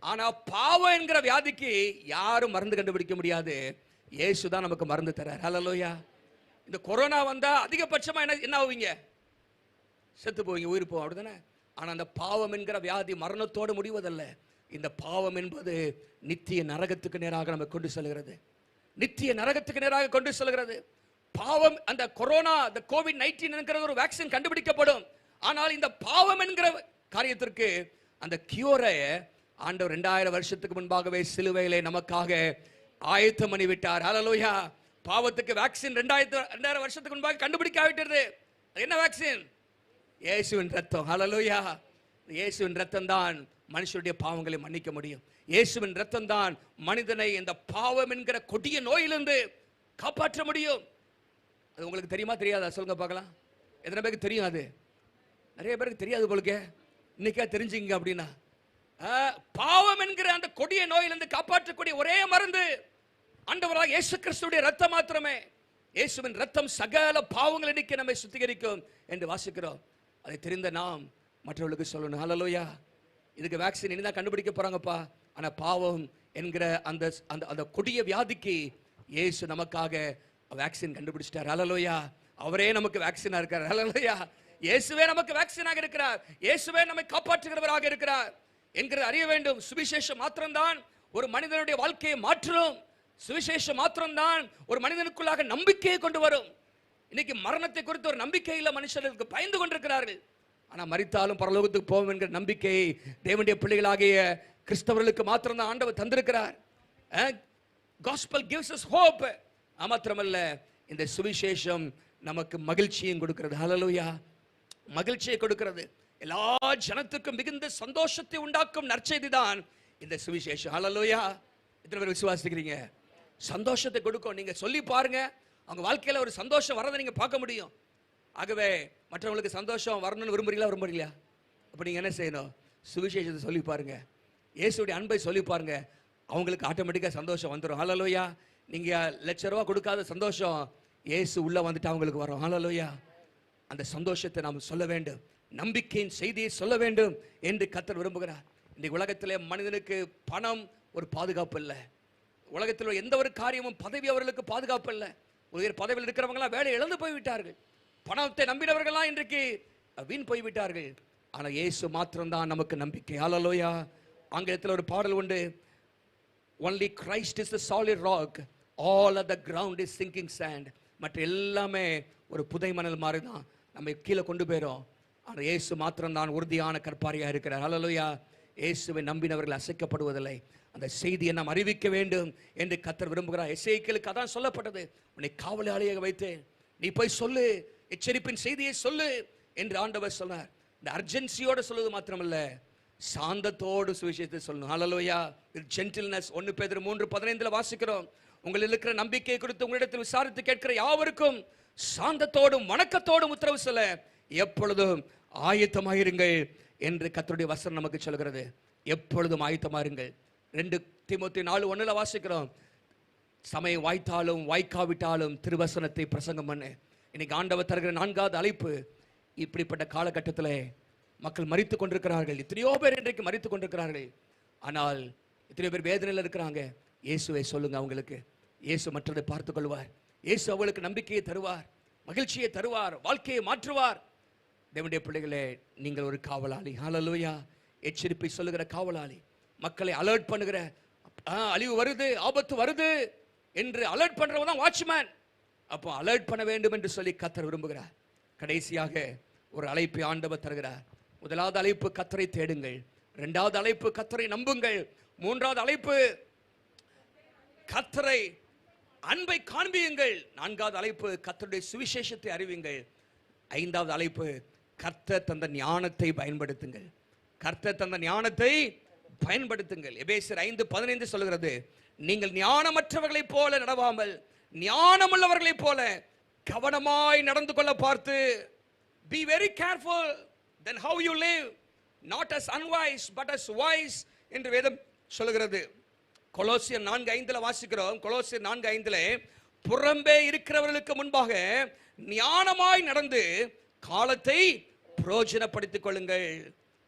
ஆனா பாவம் என்கிற வியாதிக்கு யாரும் மருந்து கண்டுபிடிக்க முடியாது. இயேசு தான் நமக்கு மருந்து தரார். ஹல்லேலூயா. இந்த கொரோனா வந்தா அதிகபட்சமா என்ன ஆவீங்க? செத்து போவீங்க, உயிர் போவோம். அப்படிதானே? ஆனா அந்த பாவம் என்கிற வியாதி மரணத்தோடு முடிவதல்ல. இந்த பாவம் என்பது நித்திய நரகத்துக்கு நேராக நம்ம கொண்டு செல்கிறது. நித்திய நரகத்துக்கு நேராக கொண்டு செல்கிறது. பாவம், அந்த கொரோனா, இந்த கோவிட்-19 என்கிற ஒரு வேக்சின் கண்டுபிடிக்கப்படும். ஆனால் இந்த பாவம் என்கிற காரியத்திற்கு அந்த கியூரை ஆண்டவர் 2000 வருஷத்துக்கு முன்பாகவே சிலுவையிலே நமக்காக ஆயத்தம் பண்ணி விட்டார். ஹல்லேலூயா. பாவத்துக்கு வேக்சின் 2000 வருஷத்துக்கு முன்பாக கண்டுபிடிக்காவிட்டது. என்ன வேக்சின்? இயேசுவின் ரத்தம். ஹல்லேலூயா. இயேசுவின் ரத்தம் தான் மனுஷனுடைய பாவங்களை மன்னிக்க முடியும். இயேசுவின் ரத்தம் தான் மனிதனை இந்த பாவம் என்கிற கொடிய நோயிலிருந்து காப்பாற்ற முடியும். அது உங்களுக்கு தெரியுமா தெரியாதா? சொல்லுங்க பார்க்கலாம். எத்தனை பேருக்கு தெரியும்? அது நிறைய பேருக்கு தெரியாது போலுக்கே. இன்னைக்கா தெரிஞ்சுங்க. அப்படின்னா பாவம் என்கிற அந்த கொடிய நோயிலிருந்து காப்பாற்றக்கூடிய ஒரே மருந்து ஆண்டவராக இயேசு கிறிஸ்துவின் ரத்தம் மாத்திரமே. இயேசுவின் ரத்தம் சகல பாவங்களை நீக்கி நம்மை சுத்திகரிக்கும் என்று வாசிக்கிறோம். அதை தெரிந்த நாம் மற்றவர்களுக்கு சொல்லணும். ஹல்லேலூயா. இதுக்கு வேக்சின் இனிதான் கண்டுபிடிக்க போறாங்கப்பா. ஆனா பாவம் என்கிற அந்த அந்த கொடிய வியாதிக்கு இயேசு நமக்காக வேக்சின் கண்டுபிடிச்சிட்டார். ஹல்லேலூயா. அவரே நமக்கு வேக்சினா இருக்கார். ஹல்லேலூயா. இயேசுவே நமக்கு வேக்சினாக இருக்கிறார். இயேசுவே நம்மை காப்பாற்றுகிறவராக இருக்கிறார் என்கிற அறிய வேண்டும். சுவிசேஷம் மாத்திரம்தான் ஒரு மனிதனுடைய வாழ்க்கையை மாற்றும். சுவிசேஷம் மாத்திரம்தான் ஒரு மனிதனுக்குள்ளாக நம்பிக்கையை கொண்டு வரும். இன்னைக்கு மரணத்தை குறித்து ஒரு நம்பிக்கையில் மனுஷர்களுக்கு பயந்து கொண்டிருக்கிறார்கள். ஆனா மரித்தாலும் பரலோகத்துக்கு போவோம் என்கிற நம்பிக்கையை தேவனுடைய பிள்ளைகளாகிய கிறிஸ்தவர்களுக்கு மாத்திரம்தான் ஆண்டவர் தந்திருக்கிறார். Gospel gives us hope. மாத்திரமல்ல, இந்த சுவிசேஷம் நமக்கு மகிழ்ச்சியும் கொடுக்கிறது. ஹல்லேலூயா. மகிழ்ச்சியை கொடுக்கிறது. எல்லா ஜனத்துக்கும் மிகுந்த சந்தோஷத்தை உண்டாக்கும் நற்செய்தி தான் இந்த சுவிசேஷம். ஹல்லேலூயா. எத்தனை பேர் விசுவாசிக்கிறீங்க? சந்தோஷத்தை கொடுக்கும். நீங்க சொல்லி பாருங்க, அவங்க வாழ்க்கையில ஒரு சந்தோஷம் வரதை நீங்க பார்க்க முடியும். ஆகவே மற்றவங்களுக்கு சந்தோஷம் வரணும்னு விரும்புறீங்களா? அப்ப நீங்க என்ன செய்யணும்? சுவிசேஷத்தை சொல்லி பாருங்க, இயேசுடைய அன்பை சொல்லி பாருங்க, அவங்களுக்கு ஆட்டோமேட்டிக்கா சந்தோஷம் வந்துடும். ஹல்லேலூயா. நீங்க ₹1,00,000 கொடுக்காத சந்தோஷம் இயேசு உள்ள வந்துட்டு அவங்களுக்கு வரும். ஹல்லேலூயா. அந்த சந்தோஷத்தை நாம் சொல்ல வேண்டும், நம்பிக்கையின் செய்தியை சொல்ல வேண்டும் என்று கர்த்தர் விரும்புகிறார். இந்த உலகத்திலே மனிதனுக்கு பணம் ஒரு பாதுகாப்பு இல்லை. உலகத்தில் எந்த ஒரு காரியமும் பதவி அவர்களுக்கு பாதுகாப்பு இல்லை. உயர் பதவியில் இருக்கிறவங்களாம் வேலை இழந்து போய்விட்டார்கள். பணத்தை நம்பினவர்களாம் இன்றைக்கு வீண் போய்விட்டார்கள். ஆனால் இயேசு மாத்திரம்தான் நமக்கு நம்பிக்கை. ஹல்லேலூயா. ஆங்கிலத்தில் ஒரு பாடல் உண்டு, only Christ is the solid rock, all of the ground is sinking sand. மற்ற எல்லாமே ஒரு புதை மணல் மாதிரி தான் நம்ம கீழே கொண்டு போயிடும். ஆனால் இயேசு மாத்திரம்தான் உறுதியான கற்பாரியாக இருக்கிறார். ஹல்லேலூயா. இயேசுவை நம்பினவர்கள் அசைக்கப்படுவதில்லை. அந்த செய்தியை நாம் அறிவிக்க வேண்டும் என்று கர்த்தர் விரும்புகிறார். எசேக்கியேலுக்கு அதான் சொல்லப்பட்டது, உன்னை காவலாளியாக வைத்தேன், நீ போய் சொல்லு, எச்சரிப்பின் செய்தியை சொல்லு என்று ஆண்டவர் சொன்னார். இந்த அர்ஜென்சியோடு சொல்வது மாத்திரமல்ல, சாந்தத்தோடு சுவிசேஷத்தை சொல்லணும். ஹல்லேலூயா. ஜென்டில்னஸ். 1 பேதுரு 3:15 வாசிக்கிறோம், உங்களில் இருக்கிற நம்பிக்கை குறித்து உங்களிடத்தில் விசாரித்து கேட்கிற யாவருக்கும் சாந்தத்தோடும் வணக்கத்தோடும் உத்தரவு சொல்ல எப்பொழுதும் ஆயத்தமாயிருங்கள் என்று கர்த்தருடைய வசனம் நமக்கு சொல்கிறது. எப்பொழுதும் ஆயத்தமாயிருங்கள். 2 தீமோத்தேயு 4:1 வாசிக்கிறோம், சமயம் வாய்த்தாலும் வாய்க்காவிட்டாலும் திருவசனத்தை பிரசங்கம் பண்ணு. இன்னைக்கு ஆண்டவர் தருகிற 4வது அழைப்பு. இப்படிப்பட்ட காலகட்டத்தில் மக்கள் மரித்துக் கொண்டிருக்கிறார்கள். எத்தனையோ பேர் இன்றைக்கு மரித்துக் கொண்டிருக்கிறார்கள். ஆனால் எத்தனையோ பேர் வேதனையில் இருக்கிறாங்க. இயேசுவை சொல்லுங்க அவங்களுக்கு. இயேசு மற்றதை பார்த்துக் கொள்வார். இயேசு அவளுக்கு நம்பிக்கையை தருவார், மகிழ்ச்சியை தருவார், வாழ்க்கையை மாற்றுவார். தேவனுடைய பிள்ளைகளே, நீங்கள் ஒரு காவலாளி. ஹல்லேலூயா. எச்சரிப்பை சொல்லுகிற காவலாளி, மக்களை அலர்ட் பண்ணுகிற, அழிவு வருது, ஆபத்து வருது என்று அலர்ட் பண்றவங்க தான் வாட்ச்மேன். அப்போ அலர்ட் பண்ண வேண்டும் என்று சொல்லி கர்த்தர் விரும்புகிறார். கடைசியாக ஒரு அழைப்பை ஆண்டவர் தருகிறார். முதலாவது அழைப்பு, கர்த்தரை தேடுங்கள். 2வது அழைப்பு, கர்த்தரை நம்புங்கள். 3வது அழைப்பு, கர்த்தரை அன்பை காண்பியுங்கள். 4வது அழைப்பு, கர்த்தருடைய சுவிசேஷத்தை அறிவியுங்கள். 5வது அழைப்பு, கர்த்தர் தந்த ஞானத்தை பயன்படுத்துங்கள். கர்த்தர் தந்த ஞானத்தை பயன்படுத்துங்கள். எபேசியர் 5:15 சொல்கிறது, நீங்கள் ஞானமற்றவர்களைப் போல நடவாமல் ஞானமுள்ளவர்களைப் போல கவனமாய் நடந்து கொள்ள பார்த்து, be very careful then how you live, not as unwise but as wise என்று வேதம் சொல்கிறது. கொலோசியர் 4:5 வாசிக்கிறோம். கொலோசியர் 4:5 புறம்பே இருக்கிறவர்களுக்கு முன்பாக ஞானமாய் நடந்து காலத்தை பிரயோஜனப்படுத்திக் கொள்ளுங்கள்.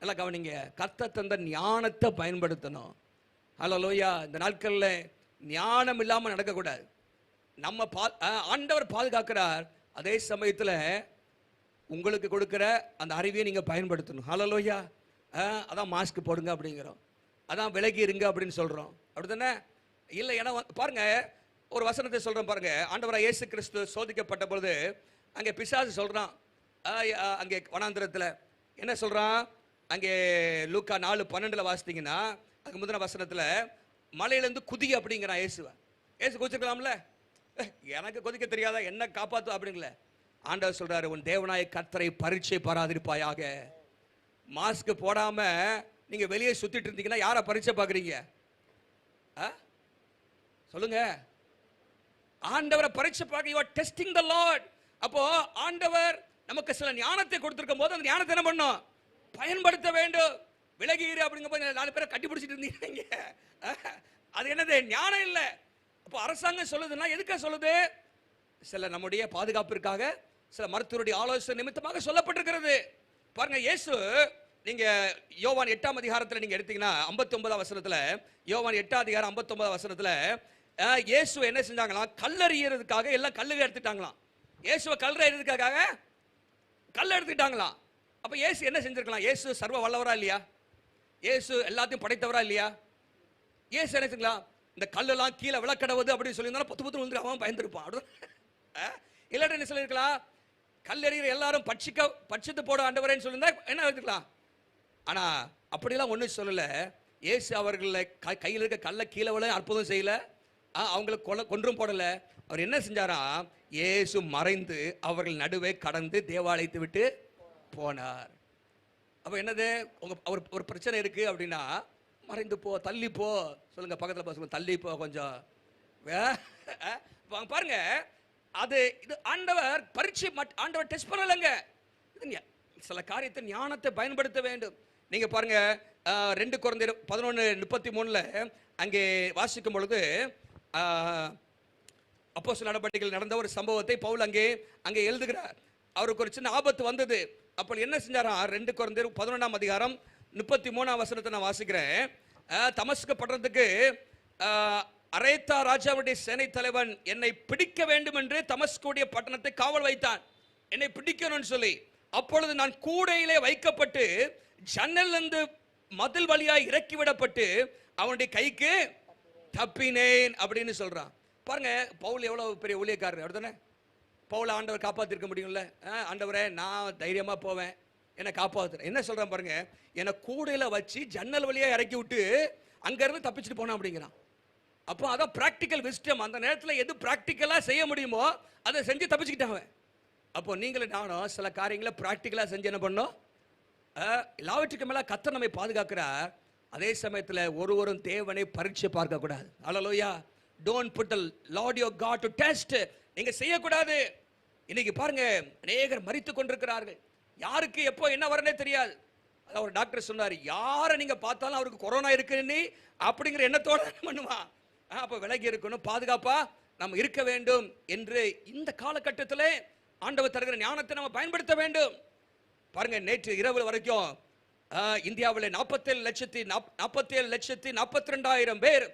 நல்லா கவனிங்க, கர்த்தர் தந்த ஞானத்தை பயன்படுத்தணும். ஹல்லேலூயா. இந்த நாட்கள்ல ஞானம் இல்லாம நடக்கக்கூடாது. நம்ம ஆண்டவர் பாதுகாக்கிறார், அதே சமயத்தில் உங்களுக்கு கொடுக்கிற அந்த அறிவியை நீங்க பயன்படுத்தணும். ஹல்லேலூயா. அதான் மாஸ்க் போடுங்க அப்படிங்கிறோம், அதான் விலகி இருங்க அப்படின்னு சொல்றோம். அப்படித்தானே? இல்லை, ஏன்னா பாருங்க, ஒரு வசனத்தை சொல்றேன் பாருங்க. ஆண்டவராக இயேசு கிறிஸ்து சோதிக்கப்பட்ட பொழுது அங்கே பிசாசு சொல்றான், அங்கே வனாந்திரத்தில் என்ன சொல்றான்? அங்கே லூக்கா 4:12 வாசித்தீங்கன்னா, அதுக்கு முதன வசனத்தில் மலையிலேருந்து குதி அப்படிங்கிறான் இயேசுவை. ஏசு கொதிச்சிருக்கலாம்ல, எனக்கு கொதிக்க தெரியாதா, என்ன காப்பாத்து அப்படிங்கல. ஆண்டவர் சொல்றாரு, உன் தேவனாய கர்த்தரை பரீட்சை பாராதிருப்பாயாக. மாஸ்க் போடாம நீங்க வெளியே சுத்திட்டு இருந்தீங்கன்னா யாரை பரீட்சை பார்க்குறீங்க சொல்லுங்க? ஆண்டவரை பரீட்சை பார்க்க, you are testing the Lord. அப்போ ஆண்டவர் நமக்கு சில ஞானத்தை கொடுத்திருக்கும் போது அந்த ஞானத்தை என்ன பண்ணணும்? பயன்படுத்த வேண்டும். விலகீரு அப்படிங்கும்போது 4 பேரை கட்டி பிடிச்சிட்டு இருந்தீங்க, அது என்னது? ஞானம் இல்லை. அப்போ அரசாங்கம் சொல்லுதுன்னா எதுக்காக சொல்லுது? சில நம்முடைய பாதுகாப்பிற்காக, சில மருத்துவருடைய ஆலோசனை நிமித்தமாக சொல்லப்பட்டிருக்கிறது. பாருங்க, இயேசு நீங்க யோவான் 8ஆம் அதிகாரத்தில் நீங்க எடுத்தீங்கன்னா 59ஆம் வசனத்துல, யோவான் 8ஆம் அதிகாரம் 59ஆம் வசனத்துல இயேசு என்ன செஞ்சாங்களாம்? கல்லறியறதுக்காக எல்லாம் கல்லுக எடுத்துட்டாங்களாம். இயேசுவை கல்லறியறதுக்காக கல்ல எடுத்துட்டாங்களாம். அப்ப இயேசு என்ன செஞ்சிருக்கலாம்? இயேசு சர்வ வல்லவரா இல்லையா? இயேசு எல்லாத்தையும் படைத்தவரா இல்லையா? இயேசு என்ன செஞ்சாங்களா? இந்த கல்லெல்லாம் கீழே விளக்கடவுது அப்படின்னு சொல்லியிருந்தாலும் பொத்து பொத்து விழுந்து அவன் பயந்துருப்பான். இல்லாட்ட என்ன சொல்லியிருக்கலாம்? கல்லெறிகிற எல்லாரும் பட்சித்து போட ஆண்டவரேன்னு சொல்லியிருந்தா என்ன எடுத்துக்கலாம். ஆனா அப்படிலாம் ஒன்றும் சொல்லல. இயேசு அவர்களை கையில் இருக்க கல்ல கீழே விழ அற்புதம் செய்யல, அவங்களுக்கு கொன்றும் போடல. அவர் என்ன செஞ்சாரா? இயேசு மறைந்து அவர்கள் நடுவே கடந்து தேவாலயத்தை விட்டு போனார். அப்ப என்னது? அவர் ஒரு பிரச்சனை இருக்கு அப்படின்னா மறைந்து போ, தள்ளி போ. சொல்லுங்க பக்கத்துல பசங்க, தள்ளி போ கொஞ்சம். பாருங்க, அது இது ஆண்டவர் பரீட்சை, ஆண்டவர் டெஸ்ட் பண்ணலங்க. சில காரியத்தை ஞானத்தை பயன்படுத்த வேண்டும். நீங்க பாருங்க 2 கொரிந்தியர் 11:33 அங்கே வாசிக்கும் பொழுது அப்போஸ்தலர் நடவடிக்கைகள் நடந்த ஒரு சம்பவத்தை பவுல் அங்கே எழுதுகிறார். அவருக்கு ஒரு சின்ன ஆபத்து வந்தது. அப்போ என்ன செஞ்சாரா? 2 கொரிந்தியர் 11ஆம் அதிகாரம் 33ஆம் வசனத்தை நான் வாசிக்கிறேன். தமஸ்கு பட்டணத்துக்கு அரேத்தா ராஜாவுடைய சேனை தலைவன் என்னை பிடிக்க வேண்டும் என்று தமஸ்குடைய பட்டணத்தை காவல் வைத்தான், என்னை பிடிக்கணும்னு சொல்லி. அப்பொழுது நான் கூடையிலே வைக்கப்பட்டு ஜன்னலிருந்து மதில் வழியாய் இறக்கி விடப்பட்டு அவனுடைய கைக்கு தப்பினேன் அப்படின்னு சொல்றான். பாருங்க, பவுல் எவ்வளவு பெரிய ஊழியக்காரர், அப்படிதானே? பவுல் ஆண்டவர் காப்பாத்திருக்க முடியும்ல. ஆண்டவரே நான் தைரியமா போவேன், என்னை காப்பாத்துறேன். என்ன சொல்றான் பாருங்க, என்னை கூடையில வச்சு ஜன்னல் வழியா இறக்கி விட்டு அங்க இருந்து தப்பிச்சுட்டு போனா அப்படிங்கிறான். அப்போ அதான் பிராக்டிக்கல் விஸ்டம். அந்த நேரத்தில் எது பிராக்டிக்கலா செய்ய முடியுமோ அதை செஞ்சு தப்பிச்சுக்கிட்டாங்க. அப்போ நீங்களும் நானும் சில காரியங்களை பிராக்டிக்கலா செஞ்சு என்ன பண்ணோம்? எல்லாவற்றுக்கு மேல கர்த்தர் நம்மை பாதுகாக்கிறார். அதே சமயத்தில் ஒருவரும் தேவனை பரீட்சை பார்க்க கூடாது. Hallelujah. Don't put the lord your god to test. நீங்க செய்யக்கூடாது. இன்னைக்கு பாருங்க, அநேகர் மரித்து கொண்டிருக்கிறார்கள். யாருக்கு எப்போ என்ன வரனே தெரியாது. அதான் ஒரு டாக்டர் சொன்னார், யாரை நீங்க பார்த்தாலும் அவருக்கு கொரோனா இருக்குன்னு அப்படிங்கிற எண்ணத்தோட பண்ணுவான். அப்போ விலகி இருக்கணும், பாதுகாப்பா நம்ம இருக்க வேண்டும் என்று இந்த காலகட்டத்தில் ஆண்டவர் தருகிற ஞானத்தை நம்ம பயன்படுத்த வேண்டும். பாருங்க, நேற்று இரவு வரைக்கும் இந்தியாவில் 47,42,000 பேர்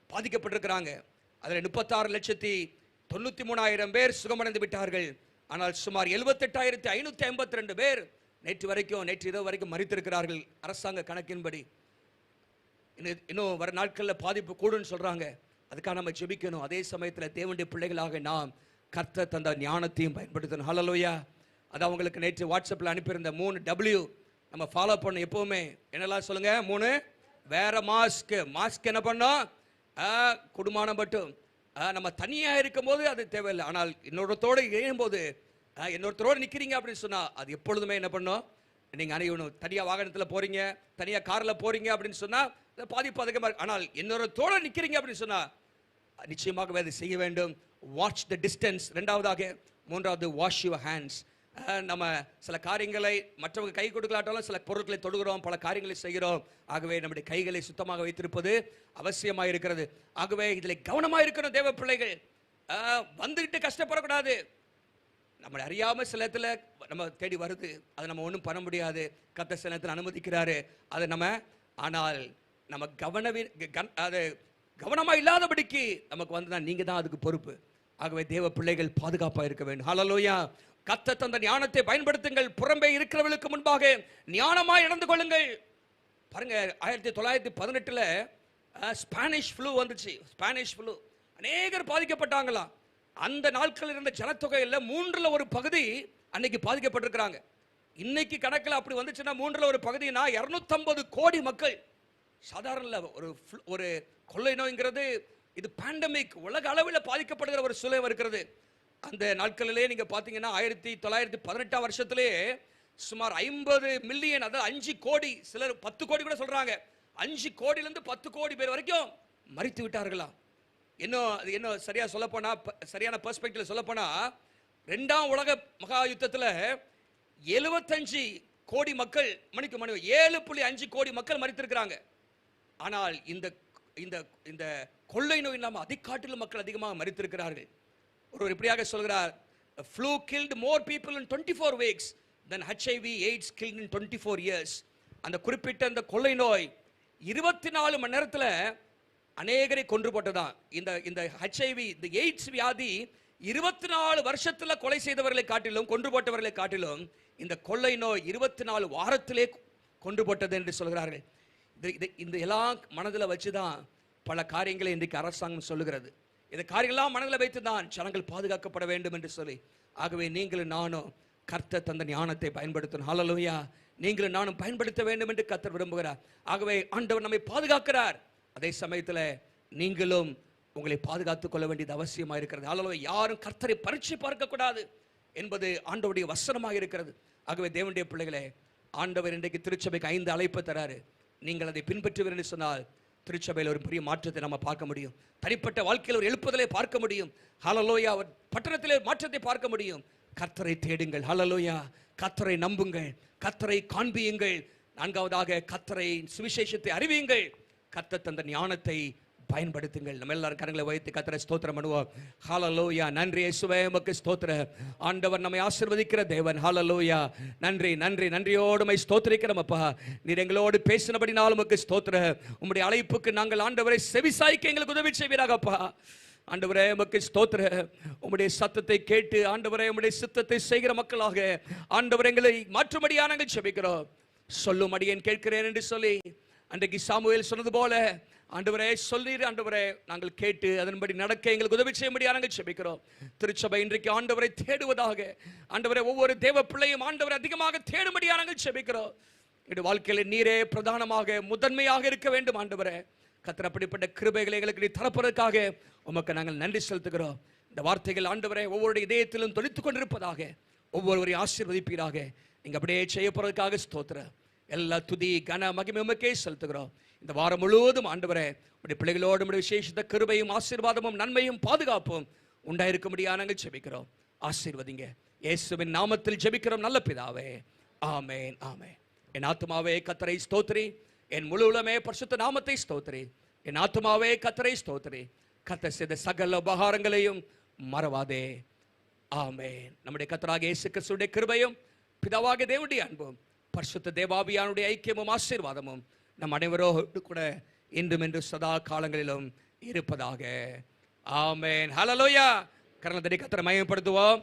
பாதிக்கப்பட்டிருக்கிறாங்க. அதில் 36,93,000 பேர் சுகமடைந்து விட்டார்கள். ஆனால் சுமார் 78,552 பேர் நேற்று இரவு வரைக்கும் மரித்திருக்கிறார்கள் அரசாங்க கணக்கின்படி. இன்னும் வர நாட்களில் பாதிப்பு கூடுன்னு சொல்றாங்க. அதுக்காக நம்ம ஜெபிக்கணும். அதே சமயத்தில் தேவனுடைய பிள்ளைகளாக நாம் கர்த்தர் தந்த ஞானத்தையும் பயன்படுத்தணும். ஹல்லேலூயா. அது அவங்களுக்கு நேற்று வாட்ஸ்அப்பில் அனுப்பியிருந்த 3 W நம்ம ஃபாலோ பண்ணணும். எப்பவுமே என்னெல்லாம் சொல்லுங்க? 3 வேற மாஸ்க் என்ன பண்ணோம்? குடும்பம் மட்டும். நம்ம தனியாக இருக்கும் போது அது தேவையில்லை. ஆனால் இன்னொருத்தோடு இணையும்போது, இன்னொருத்தரோடு நிற்கிறீங்க அப்படின்னு சொன்னா அது எப்பொழுதுமே என்ன பண்ணோம்? நீங்க அணியணும். தனியாக வாகனத்தில் போறீங்க, தனியாக காரில் போறீங்க அப்படின்னு சொன்னா பாதிப்பு அதிகமாக இருக்கு. ஆனால் இன்னொருத்தோடு நிற்கிறீங்க அப்படின்னு சொன்னா நிச்சயமாகவே அதை செய்ய வேண்டும். Watch the distance. 3வது வாஷ் யுவர் ஹேண்ட்ஸ். நம்ம சில காரியங்களை மற்றவங்க கை கொடுக்கலாட்டாலும் சில பொருட்களை தொடுகிறோம், பல காரியங்களை செய்கிறோம். ஆகவே நம்முடைய கைகளை சுத்தமாக வைத்திருப்பது அவசியமாக இருக்கிறது. ஆகவே இதில் கவனமாக இருக்கணும் தேவ பிள்ளைகள். வந்துகிட்டு கஷ்டப்படக்கூடாது. நம்மளை அறியாம சில இடத்துல நம்ம தேடி வருது, அதை நம்ம ஒன்றும் பண்ண முடியாது. கர்த்தர் சில நேரத்தில் அனுமதிக்கிறாரு அதை நம்ம. ஆனால் நம்ம கவனமா இல்லாதபடிக்கு நமக்கு வந்துதான் நீங்க தான் அதுக்கு பொறுப்பு. ஆகவே தேவ பிள்ளைகள் பாதுகாப்பாக இருக்க வேண்டும். ஹல்லேலூயா. கர்த்தர் தந்த ஞானத்தை பயன்படுத்துங்கள். புறம்பே இருக்கிறவர்களுக்கு முன்பாக ஞானமாய் நடந்து கொள்ளுங்கள். பாருங்க, 1918 ஸ்பானிஷ் ஃப்ளூ வந்துச்சு. ஸ்பானிஷ் ஃப்ளூ அநேகர் பாதிக்கப்பட்டாங்களாம். அந்த நாட்களில் இருந்த ஜனத்தொகையில் 1/3 ஒரு பகுதி அன்னைக்கு பாதிக்கப்பட்டிருக்கிறாங்க. இன்னைக்கு கணக்கில் அப்படி வந்துச்சுன்னா 1/3 ஒரு பகுதினா 250 கோடி மக்கள். சாதாரண ஒரு கொள்ளை நோய்ங்கிறது இது பேண்டமிக், உலக அளவில் பாதிக்கப்படுகிற ஒரு சூழல் இருக்கிறது. அந்த நாட்களிலே நீங்க பாத்தீங்கன்னா 1918 வருஷத்திலே சுமார் 50 மில்லியன், அதாவது 5 கோடி, சிலர் 10 கோடி கூட சொல்றாங்க, 5 கோடியிலிருந்து 10 கோடி பேர் வரைக்கும் மரித்து விட்டார்களாம். இன்னும் சரியா சொல்ல போனா, சரியான பெர்ஸ்பெக்டிவ்ல சொல்ல போனா, 2ஆம் உலக மகா யுத்தத்துல 75 கோடி மக்கள், 7.5 கோடி மக்கள் மரித்திருக்கிறாங்க. ஆனால் இந்த கொள்ளை நோய் இல்லாம அதை காட்டிலும் மக்கள் அதிகமாக மரித்திருக்கிறார்கள். ஒருவர் இப்படியாக சொல்கிறார், flu killed more people in 24 weeks than HIV AIDS killed in 24 years. அந்த குறிப்பிட்ட அந்த கொள்ளை நோய் 24 மணி நேரத்துல அநேகரை கொன்று போட்டதான். இந்த HIV, இந்த எய்ட்ஸ் வியாதி 24 வருஷத்துல கொலை செய்தவர்களை காட்டிலும், கொன்று போட்டவர்களை காட்டிலும் இந்த கொள்ளை நோய் 24 வாரத்திலே கொன்று போட்டது என்று சொல்கிறார்கள். இந்த எல்லாம் மனதில் வச்சுதான் பல காரியங்களை இன்றைக்கு அரசாங்கம் சொல்லுகிறது. இந்த காரியங்கள்லாம் மனதில் வைத்து தான் ஜனங்கள் பாதுகாக்கப்பட வேண்டும் என்று சொல்லி, ஆகவே நீங்களும் நானும் கர்த்தர் தந்த ஞானத்தை பயன்படுத்தணும். ஹல்லேலூயா. நீங்களும் நானும் பயன்படுத்த வேண்டும் என்று கர்த்தர் விரும்புகிறார். ஆகவே ஆண்டவர் நம்மை பாதுகாக்கிறார். அதே சமயத்தில் நீங்களும் உங்களை பாதுகாத்துக் கொள்ள வேண்டியது அவசியமாக இருக்கிறது. ஹல்லேலூயா. யாரும் கர்த்தரை பரீட்சை பார்க்க கூடாது என்பது ஆண்டவருடைய வசனமாக இருக்கிறது. ஆகவே தேவனுடைய பிள்ளைகளே, ஆண்டவர் இன்றைக்கு திருச்சபைக்கு 5 அழைப்பு தராரு. நீங்கள் அதை பின்பற்றுவீர்கள் என்று சொன்னால் திருச்சபையில் ஒரு பெரிய மாற்றத்தை நம்ம பார்க்க முடியும். தனிப்பட்ட வாழ்க்கையில் ஒரு எழுப்புதலை பார்க்க முடியும். ஹல்லேலூயா. பட்டணத்திலே மாற்றத்தை பார்க்க முடியும். கர்த்தரை தேடுங்கள். ஹல்லேலூயா. கர்த்தரை நம்புங்கள், கர்த்தரை காண்பியுங்கள். 4வதாக கர்த்தரை சுவிசேஷத்தை அறிவியுங்கள். கர்த்தர் தந்த ஞானத்தை பயன்படுத்துங்கள். நம்ம எல்லாரும் கரங்களை வைத்து கர்த்தரை ஸ்தோத்திரம் பண்ணுவோம். ஹல்லேலூயா. நன்றி இயேசுவே, உமக்கு ஸ்தோத்திரம். ஆண்டவர் நம்மை ஆசீர்வதிக்கிற தேவன். ஹல்லேலூயா. நன்றி நன்றி நன்றியோடு மை ஸ்தோத்திரிக்கிறோம் அப்பா. நீர் எங்களோடு பேசினபடினால் உமக்கு ஸ்தோத்திரம். உம்முடைய அழைப்புக்கு நாங்கள் ஆண்டவரை செவிசாய்க்க எங்களுக்கு உதவி செய்வீராகப்பா. ஆண்டவரே உமக்கு ஸ்தோத்திரம். உம்முடைய சத்தத்தை கேட்டு ஆண்டவரே உம்முடைய சித்தத்தை செய்கிற மக்களாக ஆண்டவர் எங்களை மாற்றும்படியா நாங்கள் ஜெபிக்கிறோம். சொல்லும் அடியேன் கேட்கிறேன் என்று சொல்லி அன்றைக்கு சாமுவேல் சொன்னது போல ஆண்டவரே சொல்லீர். ஆண்டவரே நாங்கள் கேட்டு அதன்படி நடக்க எங்களுக்கு உதவி செய்யும்படியா நாங்கள் ஜெபிக்கிறோம். திருச்சபை இன்றைக்கு ஆண்டவரை தேடுவதாக, ஆண்டவரே ஒவ்வொரு தேவ பிள்ளையும் ஆண்டவரை அதிகமாக தேடும்படியா நாங்கள் ஜெபிக்கிறோம். என்னுடைய வாழ்க்கையில் நீரே பிரதானமாக முதன்மையாக இருக்க வேண்டும் ஆண்டவரே. கர்த்தர் அப்படிப்பட்ட கிருபைகளை எங்களுக்கு தரப்பதற்காக உமக்கு நாங்கள் நன்றி செலுத்துகிறோம். இந்த வார்த்தைகள் ஆண்டவரே ஒவ்வொரு இதயத்திலும் தொழித்துக் கொண்டிருப்பதாக, ஒவ்வொருவரையும் ஆசீர்வதிப்பீராக. நீங்க அப்படியே செய்ய போறதுக்காக ஸ்தோத்திரம். எல்லா துதி கன மகிமை உமக்கே செலுத்துகிறோம். இந்த வாரம் முழுவதும் ஆண்டவரே உடைய பிள்ளைகளோடு உடைய விசேஷித்த கிருபையும் ஆசீர்வாதமும் நன்மையும் பாதுகாப்பும் உண்டாயிருக்கும்படியா நாங்கள் ஜெபிக்கிறோம். ஆசீர்வதிங்க. இயேசுவின் நாமத்தில் ஜெபிக்கிறோம் நல்ல பிதாவே. ஆமென் ஆமென். என் ஆத்துமாவே கர்த்தரை ஸ்தோத்திரி, என் முழு உள்ளமே பரிசுத்த நாமத்தை ஸ்தோத்திரி. என் ஆத்துமாவே கர்த்தரை ஸ்தோத்திரி, கர்த்தர் செய்த சகல உபகாரங்களையும் மறவாதே. ஆமென். நம்முடைய கர்த்தராகிய இயேசு கிறிஸ்துவின் கிருபையும் பிதாவாகிய தேவனுடைய அன்பும் பரிசுத்த தேவாவியானுடைய ஐக்கியமும் ஆசீர்வாதமும் நம் அனைவரோடு கூட இன்றும் என்று சதா காலங்களிலும் இருப்பதாக. ஆமென். ஹல்லேலூயா. கர்த்தரை மகிமைப்படுத்துவோம்.